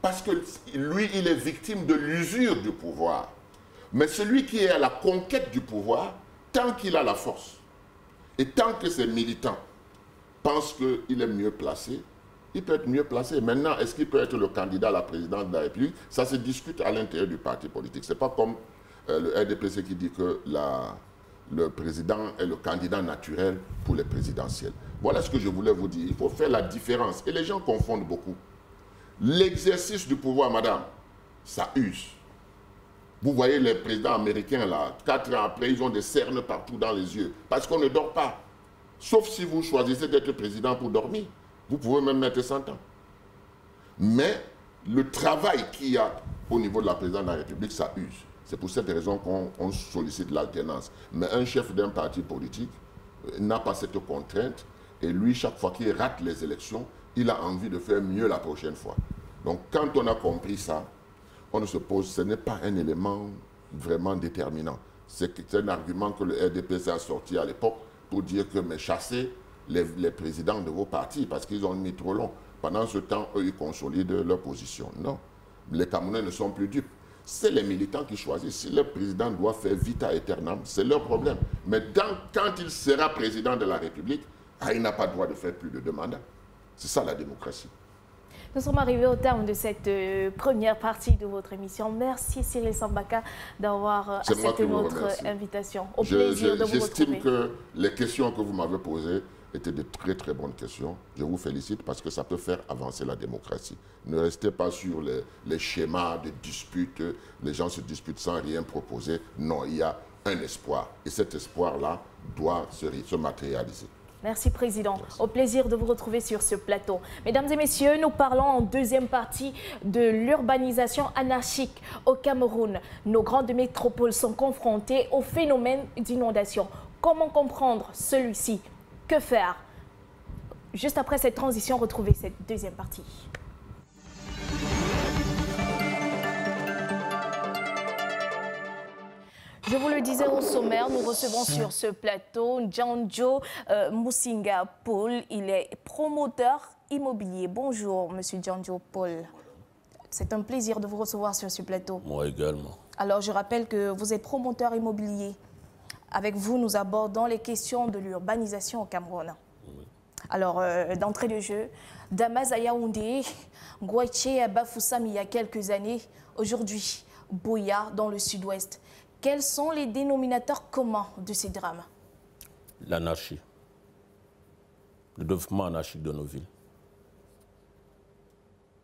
Parce que lui, il est victime de l'usure du pouvoir. Mais celui qui est à la conquête du pouvoir, tant qu'il a la force, et tant que ses militants pense qu'il est mieux placé, il peut être mieux placé. Maintenant, est-ce qu'il peut être le candidat à la présidence de la République? Ça se discute à l'intérieur du parti politique. Ce n'est pas comme le RDPC qui dit que le président est le candidat naturel pour les présidentielles. Voilà ce que je voulais vous dire. Il faut faire la différence. Et les gens confondent beaucoup. L'exercice du pouvoir, madame, ça use. Vous voyez les présidents américains, là, 4 ans après, ils ont des cernes partout dans les yeux. Parce qu'on ne dort pas. Sauf si vous choisissez d'être président pour dormir. Vous pouvez même mettre 100 ans. Mais le travail qu'il y a au niveau de la présidence de la République, ça use. C'est pour cette raison qu'on sollicite l'alternance. Mais un chef d'un parti politique n'a pas cette contrainte. Et lui, chaque fois qu'il rate les élections, il a envie de faire mieux la prochaine fois. Donc, quand on a compris ça, on ne se pose, ce n'est pas un élément vraiment déterminant. C'est un argument que le RDPC a sorti à l'époque pour dire que mais chassez les présidents de vos partis parce qu'ils ont mis trop long. Pendant ce temps, eux, ils consolident leur position. Non, les Camerounais ne sont plus dupes. C'est les militants qui choisissent. Si le président doit faire vita aeternam, c'est leur problème. Mais quand il sera président de la République, il n'a pas le droit de faire plus de 2 mandats. C'est ça la démocratie. Nous sommes arrivés au terme de cette première partie de votre émission. Merci Cyril Sambaka d'avoir accepté notre invitation. Au plaisir de vous retrouver. J'estime que les questions que vous m'avez posées étaient de très très bonnes questions. Je vous félicite parce que ça peut faire avancer la démocratie. Ne restez pas sur les schémas de disputes. Les gens se disputent sans rien proposer. Non, il y a un espoir. Et cet espoir-là doit se matérialiser. Merci, Président. Merci. Au plaisir de vous retrouver sur ce plateau. Mesdames et messieurs, nous parlons en deuxième partie de l'urbanisation anarchique au Cameroun. Nos grandes métropoles sont confrontées au phénomène d'inondation. Comment comprendre celui-ci? Que faire? Juste après cette transition, retrouvez cette deuxième partie. Je vous le disais au sommaire, nous recevons sur ce plateau Djanjo Musinga Paul. Il est promoteur immobilier. Bonjour, monsieur Djanjo Paul. C'est un plaisir de vous recevoir sur ce plateau. Moi également. Alors, je rappelle que vous êtes promoteur immobilier. Avec vous, nous abordons les questions de l'urbanisation au Cameroun. Oui. Alors, d'entrée de jeu, Damas à Yaoundé, Gouaché à Bafoussam il y a quelques années, aujourd'hui, Boya dans le sud-ouest. Quels sont les dénominateurs communs de ces drames? L'anarchie. Le développement anarchique de nos villes.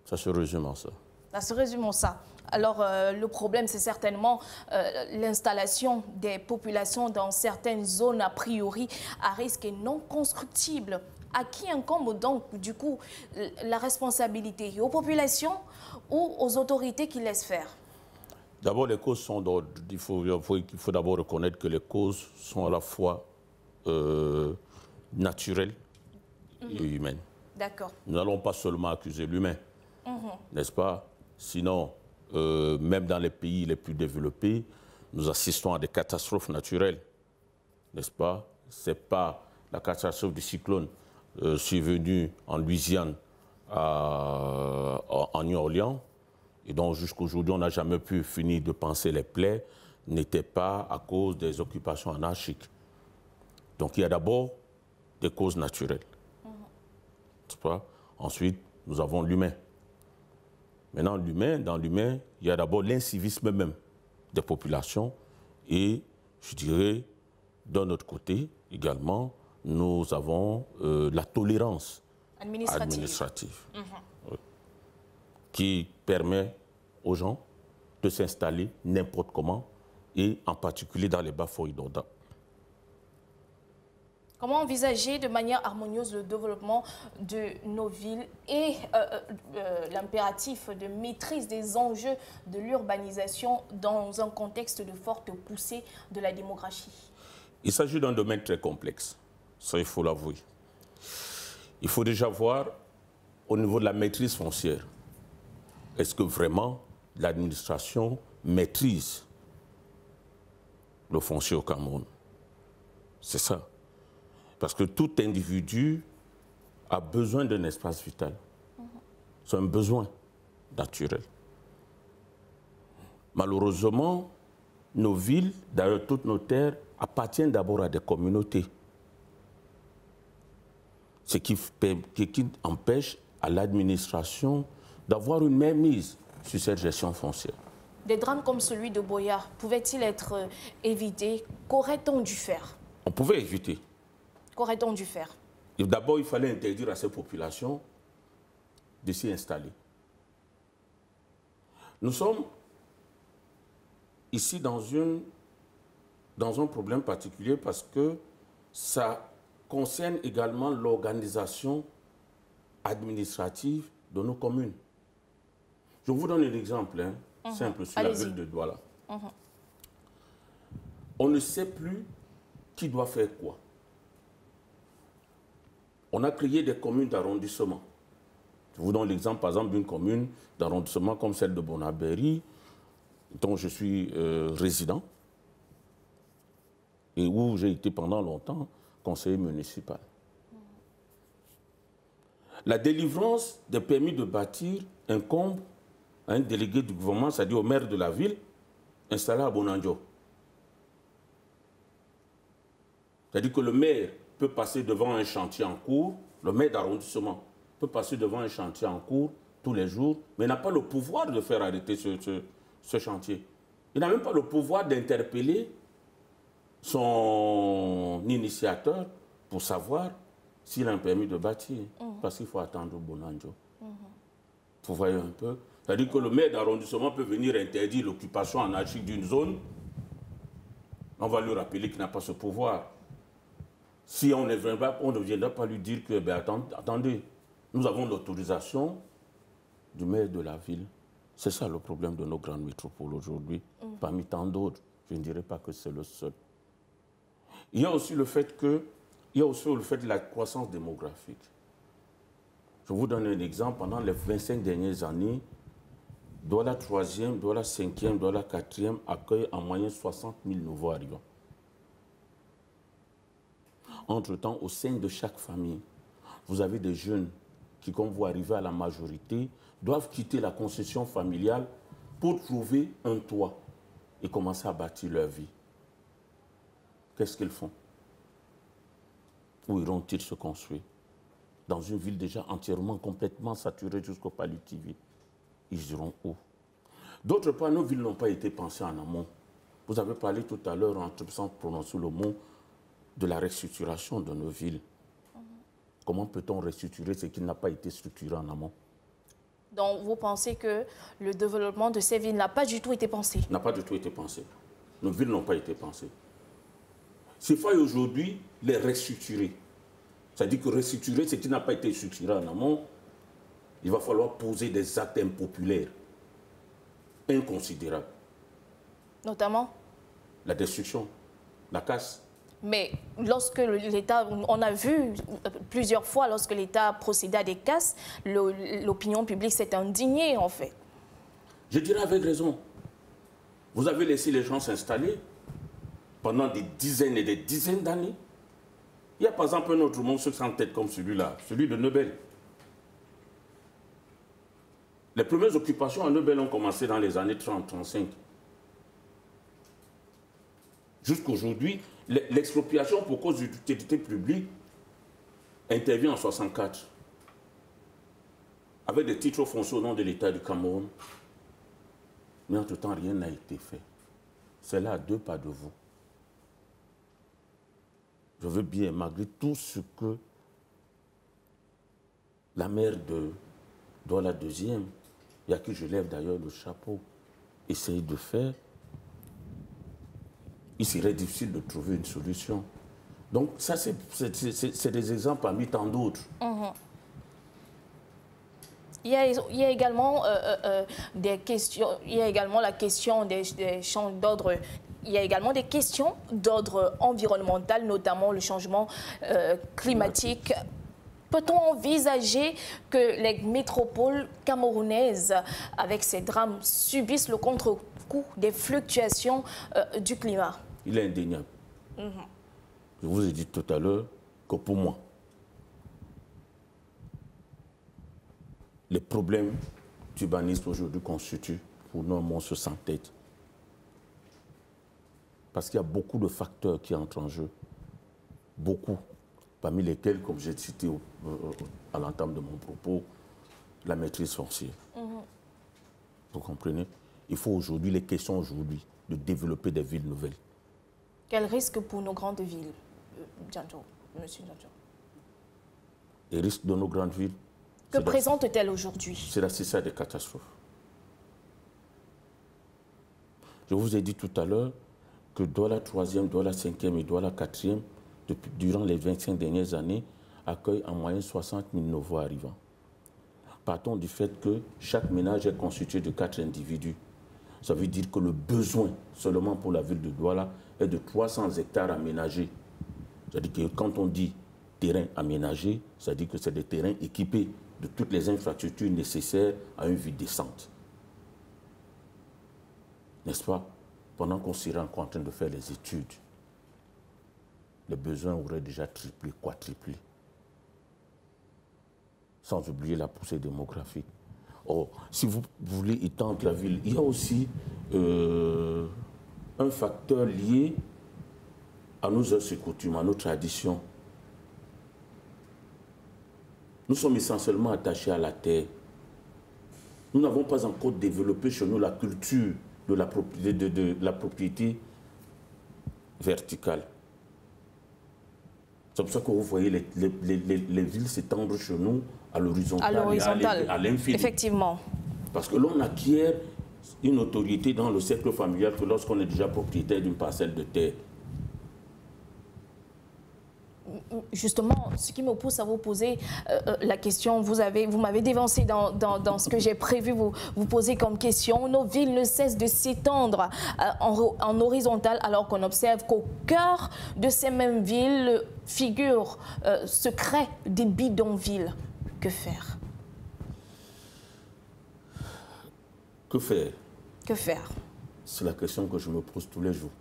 Ça se résume en ça. Ça se résume en ça. Alors, le problème, c'est certainement l'installation des populations dans certaines zones a priori à risque et non constructibles. À qui incombe donc, du coup, la responsabilité? Aux populations ou aux autorités qui laissent faire? D'abord, les causes sont... Il faut d'abord reconnaître que les causes sont à la fois naturelles et humaines. D'accord. Nous n'allons pas seulement accuser l'humain, n'est-ce pas? Sinon, même dans les pays les plus développés, nous assistons à des catastrophes naturelles, n'est-ce pas? Ce n'est pas la catastrophe du cyclone survenue en Louisiane, en New Orleans, et donc jusqu'aujourd'hui, on n'a jamais pu finir de penser les plaies, n'était pas à cause des occupations anarchiques. Donc il y a d'abord des causes naturelles. n'est-ce pas? Ensuite, nous avons l'humain. Maintenant, dans l'humain, il y a d'abord l'incivisme même des populations et, je dirais, d'un autre côté également, nous avons la tolérance administrative oui, qui permet aux gens de s'installer n'importe comment et en particulier dans les bas-fonds inondables. Comment envisager de manière harmonieuse le développement de nos villes et l'impératif de maîtrise des enjeux de l'urbanisation dans un contexte de forte poussée de la démographie? Il s'agit d'un domaine très complexe, ça il faut l'avouer. Il faut déjà voir au niveau de la maîtrise foncière, est-ce que vraiment l'administration maîtrise le foncier au Cameroun? C'est ça. Parce que tout individu a besoin d'un espace vital. C'est un besoin naturel. Malheureusement, nos villes, d'ailleurs toutes nos terres, appartiennent d'abord à des communautés. Ce qui empêche à l'administration d'avoir une mainmise sur cette gestion foncière. Des drames comme celui de Boya pouvaient-ils être évités? Qu'aurait-on dû faire? On pouvait éviter. Qu'aurait-on dû faire? D'abord, il fallait interdire à ces populations de s'y installer. Nous sommes ici dans un problème particulier parce que ça concerne également l'organisation administrative de nos communes. Je vous donne un exemple simple sur la ville de Douala. On ne sait plus qui doit faire quoi. On a créé des communes d'arrondissement. Je vous donne l'exemple, par exemple, d'une commune d'arrondissement comme celle de Bonabéry, dont je suis résident, et où j'ai été pendant longtemps conseiller municipal. La délivrance des permis de bâtir incombe à un délégué du gouvernement, c'est-à-dire au maire de la ville, installé à Bonandio. C'est-à-dire que le maire peut passer devant un chantier en cours, le maire d'arrondissement peut passer devant un chantier en cours tous les jours, mais n'a pas le pouvoir de faire arrêter ce chantier. Il n'a même pas le pouvoir d'interpeller son initiateur pour savoir s'il a un permis de bâtir, parce qu'il faut attendre au Bonandio. Vous voyez un peu? C'est-à-dire que le maire d'arrondissement peut venir interdire l'occupation anarchique d'une zone. On va lui rappeler qu'il n'a pas ce pouvoir. Si on ne viendra pas lui dire que, ben, attendez, nous avons l'autorisation du maire de la ville. C'est ça le problème de nos grandes métropoles aujourd'hui. Parmi tant d'autres, je ne dirais pas que c'est le seul. Il y a aussi le fait de la croissance démographique. Je vous donne un exemple. Pendant les 25 dernières années, Douala 3e, Douala 5e, Douala 4e accueillent en moyenne 60 000 nouveaux arrivants. Entre-temps, au sein de chaque famille, vous avez des jeunes qui, comme vous arrivez à la majorité, doivent quitter la concession familiale pour trouver un toit et commencer à bâtir leur vie. Qu'est-ce qu'ils font? Où iront-ils se construire? Dans une ville déjà entièrement, complètement saturée jusqu'au palliatif. Ils iront où? D'autre part, nos villes n'ont pas été pensées en amont. Vous avez parlé tout à l'heure, sans prononcer le mot, de la restructuration de nos villes. Comment peut-on restructurer ce qui n'a pas été structuré en amont? Donc, vous pensez que le développement de ces villes n'a pas du tout été pensé? N'a pas du tout été pensé. Nos villes n'ont pas été pensées. S'il faut aujourd'hui les restructurer, c'est-à-dire que restructurer ce qui n'a pas été structuré en amont, il va falloir poser des actes impopulaires, inconsidérables. Notamment? La destruction, la casse. Mais lorsque l'État, on a vu plusieurs fois, lorsque l'État procédait à des casses, l'opinion publique s'est indignée, en fait. Je dirais avec raison. Vous avez laissé les gens s'installer pendant des dizaines et des dizaines d'années. Il y a par exemple un autre monstre sans tête comme celui-là, celui de Neubel. Les premières occupations à Neubel ont commencé dans les années 30-35. Jusqu'aujourd'hui, l'expropriation pour cause d'utilité publique intervient en 1964 avec des titres fonciers au nom de l'État du Cameroun. Mais entre-temps, rien n'a été fait. C'est là à 2 pas de vous. Je veux bien, malgré tout ce que la maire de Douala 2e, et à qui je lève d'ailleurs le chapeau, essaye de faire, il serait difficile de trouver une solution. Donc ça, c'est des exemples parmi tant d'autres. Il y a également des questions, il y a également la question des champs d'ordre. Il y a également des questions d'ordre environnemental, notamment le changement climatique. Peut-on envisager que les métropoles camerounaises, avec ces drames, subissent le contre-coup des fluctuations du climat? Il est indéniable. Je vous ai dit tout à l'heure que pour moi, les problèmes d'urbanisme aujourd'hui constituent pour nous un monstre sans tête. Parce qu'il y a beaucoup de facteurs qui entrent en jeu. Beaucoup. Parmi lesquels, comme j'ai cité à l'entame de mon propos, la maîtrise foncière. Vous comprenez? Il faut aujourd'hui, les questions aujourd'hui, de développer des villes nouvelles. Quel risque pour nos grandes villes, monsieur Djandjo? Les risques de nos grandes villes. Que présentent-elles aujourd'hui? C'est la cessation des catastrophes. Je vous ai dit tout à l'heure que Douala 3e, Douala 5e et Douala 4e, durant les 25 dernières années, accueillent en moyenne 60 000 nouveaux arrivants. Partons du fait que chaque ménage est constitué de 4 individus. Ça veut dire que le besoin, seulement pour la ville de Douala, est de 300 hectares aménagés. C'est-à-dire que quand on dit terrain aménagé, ça veut dire que c'est des terrains équipés de toutes les infrastructures nécessaires à une vie décente. N'est-ce pas? Pendant qu'on serait encore en train de faire les études, les besoins auraient déjà triplé, quadruplé. Sans oublier la poussée démographique. Or, si vous voulez étendre la ville, il y a aussi un facteur lié à nos us et coutumes, à nos traditions. Nous sommes essentiellement attachés à la terre. Nous n'avons pas encore développé chez nous la culture de la propriété verticale. C'est pour ça que vous voyez les villes s'étendre chez nous à l'horizontale et à l'infini. Effectivement. Parce que l'on acquiert une autorité dans le cercle familial que lorsqu'on est déjà propriétaire d'une parcelle de terre. Justement, ce qui me pousse à vous poser la question, vous m'avez dévancé dans ce que j'ai prévu vous poser comme question. Nos villes ne cessent de s'étendre en horizontal alors qu'on observe qu'au cœur de ces mêmes villes se créent des bidonvilles. Que faire? Que faire? Que faire? C'est la question que je me pose tous les jours.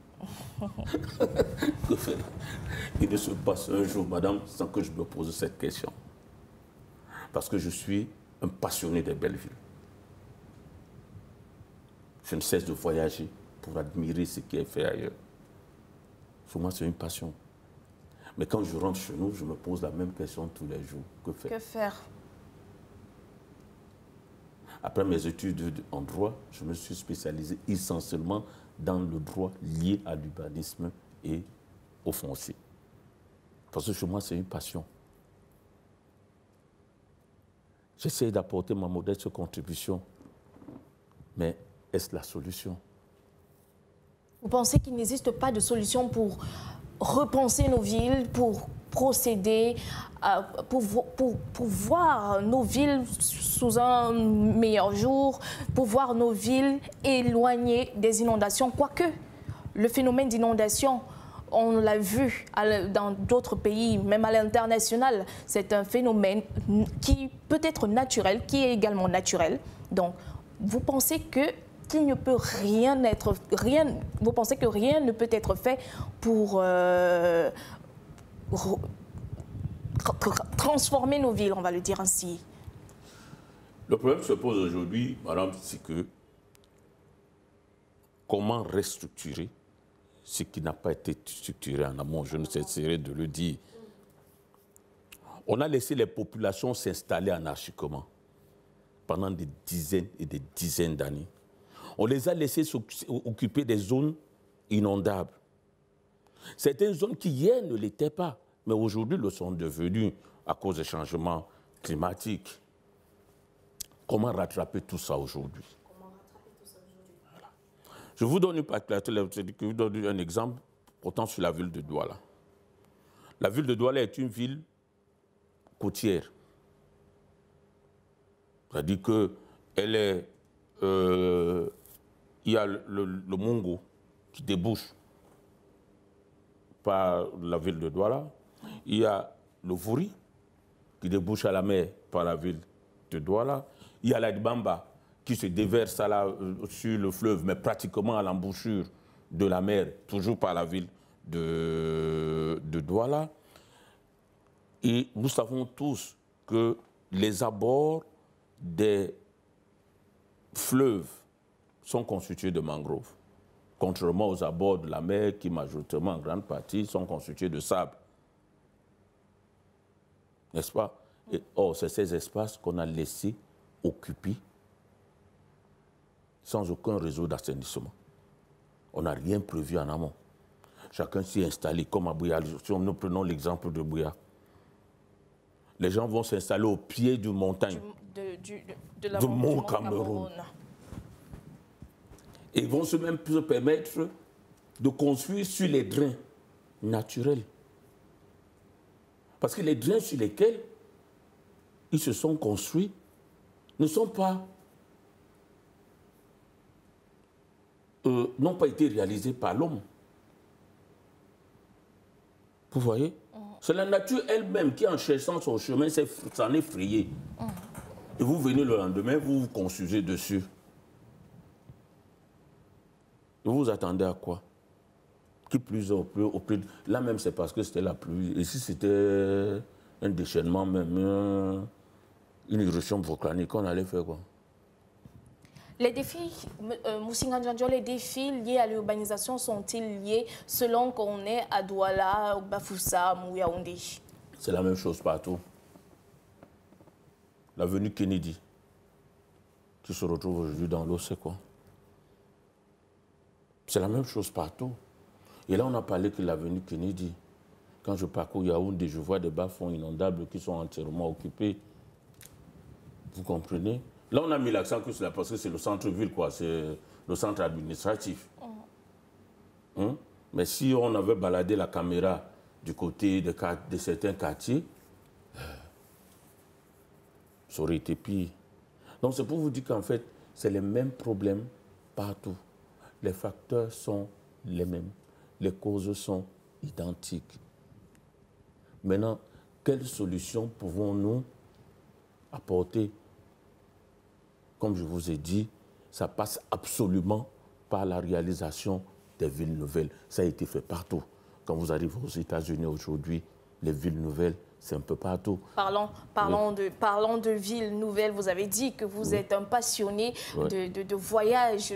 Que faire? Il ne se passe un jour, madame, sans que je me pose cette question. Parce que je suis un passionné des belles villes. Je ne cesse de voyager pour admirer ce qui est fait ailleurs. Pour moi, c'est une passion. Mais quand je rentre chez nous, je me pose la même question tous les jours. Que faire? Que faire? Après mes études en droit, je me suis spécialisé essentiellement dans le droit lié à l'urbanisme et au foncier. Parce que chez moi, c'est une passion. J'essaie d'apporter ma modeste contribution. Mais est-ce la solution? Vous pensez qu'il n'existe pas de solution pour repenser nos villes, pour procéder, pour voir nos villes sous un meilleur jour, pour voir nos villes éloignées des inondations? Quoique, le phénomène d'inondation, on l'a vu dans d'autres pays, même à l'international, c'est un phénomène qui peut être naturel, qui est également naturel. Donc, vous pensez qu'il ne peut vous pensez que rien ne peut être fait pour transformer nos villes, on va le dire ainsi? Le problème se pose aujourd'hui, madame, c'est que comment restructurer ce qui n'a pas été structuré en amont? Je ne cesserai de le dire. On a laissé les populations s'installer anarchiquement pendant des dizaines et des dizaines d'années. On les a laissés occuper des zones inondables. Certaines zones qui hier ne l'étaient pas, mais aujourd'hui le sont devenues à cause des changements climatiques. Comment rattraper tout ça aujourd'hui? Voilà. Je vous donne un exemple portant sur la ville de Douala. La ville de Douala est une ville côtière. C'est-à-dire qu'elle est... il y a le Mongo qui débouche par la ville de Douala. Il y a le Vouri qui débouche à la mer par la ville de Douala. Il y a la Dibamba qui se déverse sur le fleuve, mais pratiquement à l'embouchure de la mer, toujours par la ville de Douala. Et nous savons tous que les abords des fleuves sont constitués de mangroves, contrairement aux abords de la mer qui, majoritairement en grande partie, sont constitués de sable. N'est-ce pas? Or, c'est ces espaces qu'on a laissés occupée, sans aucun réseau d'assainissement. On n'a rien prévu en amont. Chacun s'y est installé, comme à Bouya. Si nous prenons l'exemple de Bouya, les gens vont s'installer au pied d'une montagne, du mont Cameroun. Et ils vont même se permettre de construire sur les drains naturels. Parce que les drains sur lesquels ils se sont construits ne sont pas, n'ont pas été réalisés par l'homme. Vous voyez? C'est la nature elle-même qui, en cherchant son chemin, s'en est frayée. Et vous venez le lendemain, vous vous construisez dessus. Vous vous attendez à quoi? Qui plus au plus. Là même, c'est parce que c'était la pluie. Et si c'était un déchaînement, même une éruption volcanique, on allait faire quoi? Les défis, Moussinga Ndjandjo, les défis liés à l'urbanisation sont-ils liés selon qu'on est à Douala, Bafoussa, ou Yaoundé? C'est la même chose partout. L'avenue Kennedy, qui se retrouve aujourd'hui dans l'eau, c'est quoi? C'est la même chose partout. Et là, on a parlé que l'avenue Kennedy, quand je parcours Yaoundé, je vois des bas-fonds inondables qui sont entièrement occupés. Vous comprenez? Là, on a mis l'accent que c'est parce que c'est le centre-ville, quoi. C'est le centre administratif. Mais si on avait baladé la caméra du côté de certains quartiers, ça aurait été pire. Donc, c'est pour vous dire qu'en fait, c'est les mêmes problèmes partout. Les facteurs sont les mêmes. Les causes sont identiques. Maintenant, quelles solutions pouvons-nous apporter? Comme je vous ai dit, ça passe absolument par la réalisation des villes nouvelles. Ça a été fait partout. Quand vous arrivez aux États-Unis aujourd'hui, les villes nouvelles, c'est un peu partout. Parlons de villes nouvelles. Vous avez dit que vous êtes un passionné de voyage.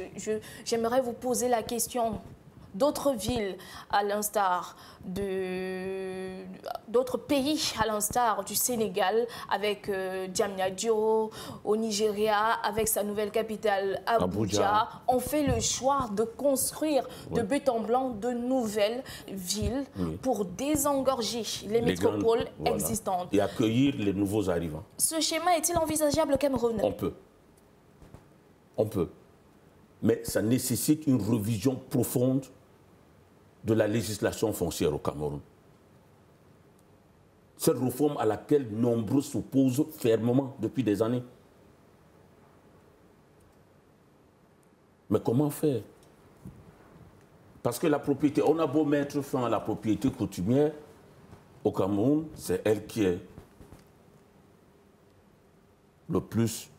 J'aimerais vous poser la question. D'autres villes, à l'instar d'autres pays, à l'instar du Sénégal, avec Diamniadio, au Nigeria, avec sa nouvelle capitale Abuja, ont fait le choix de construire de but en blanc de nouvelles villes pour désengorger les métropoles existantes. Et accueillir les nouveaux arrivants. Ce schéma est-il envisageable au Cameroun? On peut. On peut. Mais ça nécessite une révision profonde de la législation foncière au Cameroun. Cette réforme à laquelle nombreux s'opposent fermement depuis des années. Mais comment faire? Parce que la propriété, on a beau mettre fin à la propriété coutumière, au Cameroun, c'est elle qui est le plus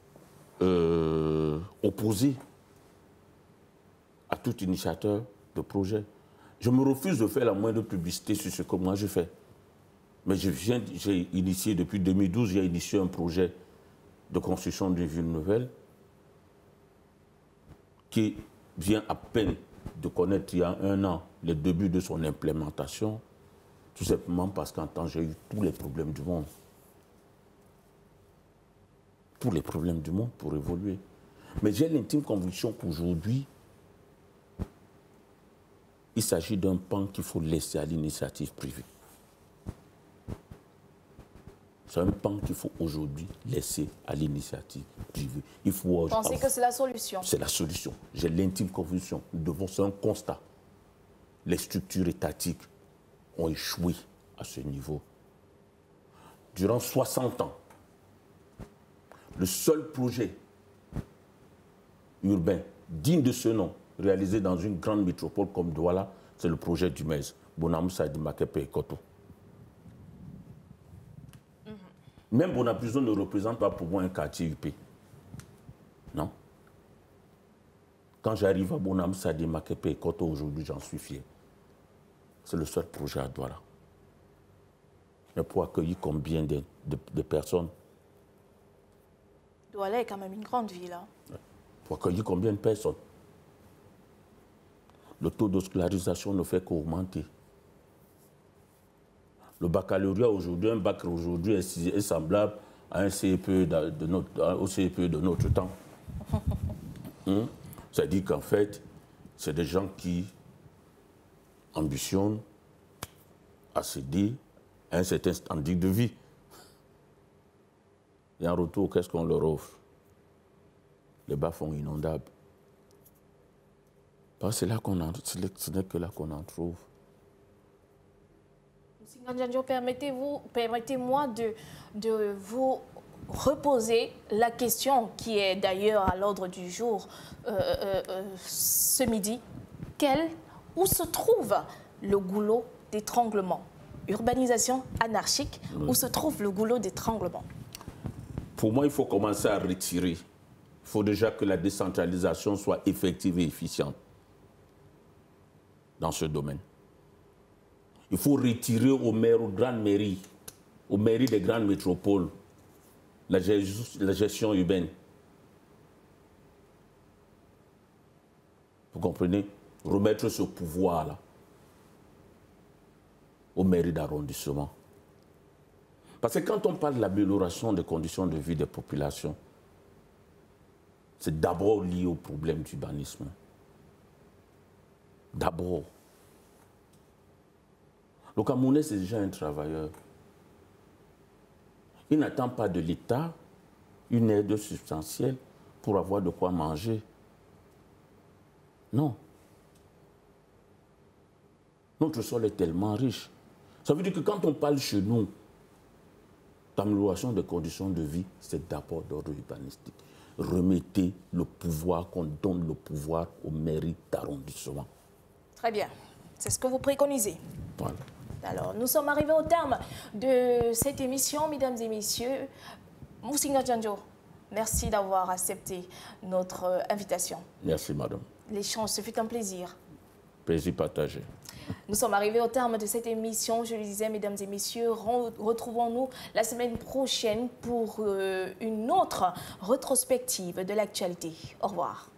opposée à tout initiateur de projet. Je me refuse de faire la moindre publicité sur ce que moi je fais. Mais j'ai initié, depuis 2012, j'ai initié un projet de construction d'une ville nouvelle qui vient à peine de connaître il y a 1 an les débuts de son implémentation, tout simplement parce qu'en temps j'ai eu tous les problèmes du monde. Tous les problèmes du monde pour évoluer. Mais j'ai l'intime conviction qu'aujourd'hui, il s'agit d'un pan qu'il faut laisser à l'initiative privée. C'est un pan qu'il faut aujourd'hui laisser à l'initiative privée. Il faut. Vous pensez que c'est la solution? C'est la solution. J'ai l'intime conviction. C'est un constat. Les structures étatiques ont échoué à ce niveau. Durant 60 ans, le seul projet urbain digne de ce nom, réalisé dans une grande métropole comme Douala, c'est le projet du MES, Bonamoussa de Makepe et Koto. Même Bonaprise ne représente pas pour moi un quartier UP. Non. Quand j'arrive à Bonamoussa de Makepe et Koto aujourd'hui, j'en suis fier. C'est le seul projet à Douala. Mais pour accueillir combien de personnes? Douala est quand même une grande ville. Hein. Pour accueillir combien de personnes? Le taux de scolarisation ne fait qu'augmenter. Le baccalauréat aujourd'hui, un bac aujourd'hui est semblable à un CEPE au CEPE de notre temps. C'est-à-dire qu'en fait, c'est des gens qui ambitionnent à céder à un certain standing de vie. Et en retour, qu'est-ce qu'on leur offre? Les bas-fonds inondables. Parce que ce n'est que là qu'on en trouve. Permettez-moi de vous reposer la question qui est d'ailleurs à l'ordre du jour ce midi. Où se trouve le goulot d'étranglement? Urbanisation anarchique, où se trouve le goulot d'étranglement? Pour moi, il faut commencer à retirer. Il faut déjà que la décentralisation soit effective et efficiente dans ce domaine. Il faut retirer aux maires, aux grandes mairies, aux mairies des grandes métropoles, la gestion urbaine. Vous comprenez? Remettre ce pouvoir-là aux mairies d'arrondissement. Parce que quand on parle de l'amélioration des conditions de vie des populations, c'est d'abord lié au problème d'urbanisme. D'abord. Le Camerounais, c'est déjà un travailleur. Il n'attend pas de l'État une aide substantielle pour avoir de quoi manger. Non. Notre sol est tellement riche. Ça veut dire que quand on parle chez nous d'amélioration des conditions de vie, c'est d'abord d'ordre urbanistique. Remettez le pouvoir, qu'on donne le pouvoir aux mairies d'arrondissement. Très bien. C'est ce que vous préconisez. Voilà. Alors, nous sommes arrivés au terme de cette émission, mesdames et messieurs. Musinga Djanjo, merci d'avoir accepté notre invitation. Merci, madame. L'échange, ce fut un plaisir. Plaisir partagé. Nous sommes arrivés au terme de cette émission. Je le disais, mesdames et messieurs, retrouvons-nous la semaine prochaine pour une autre rétrospective de l'actualité. Au revoir.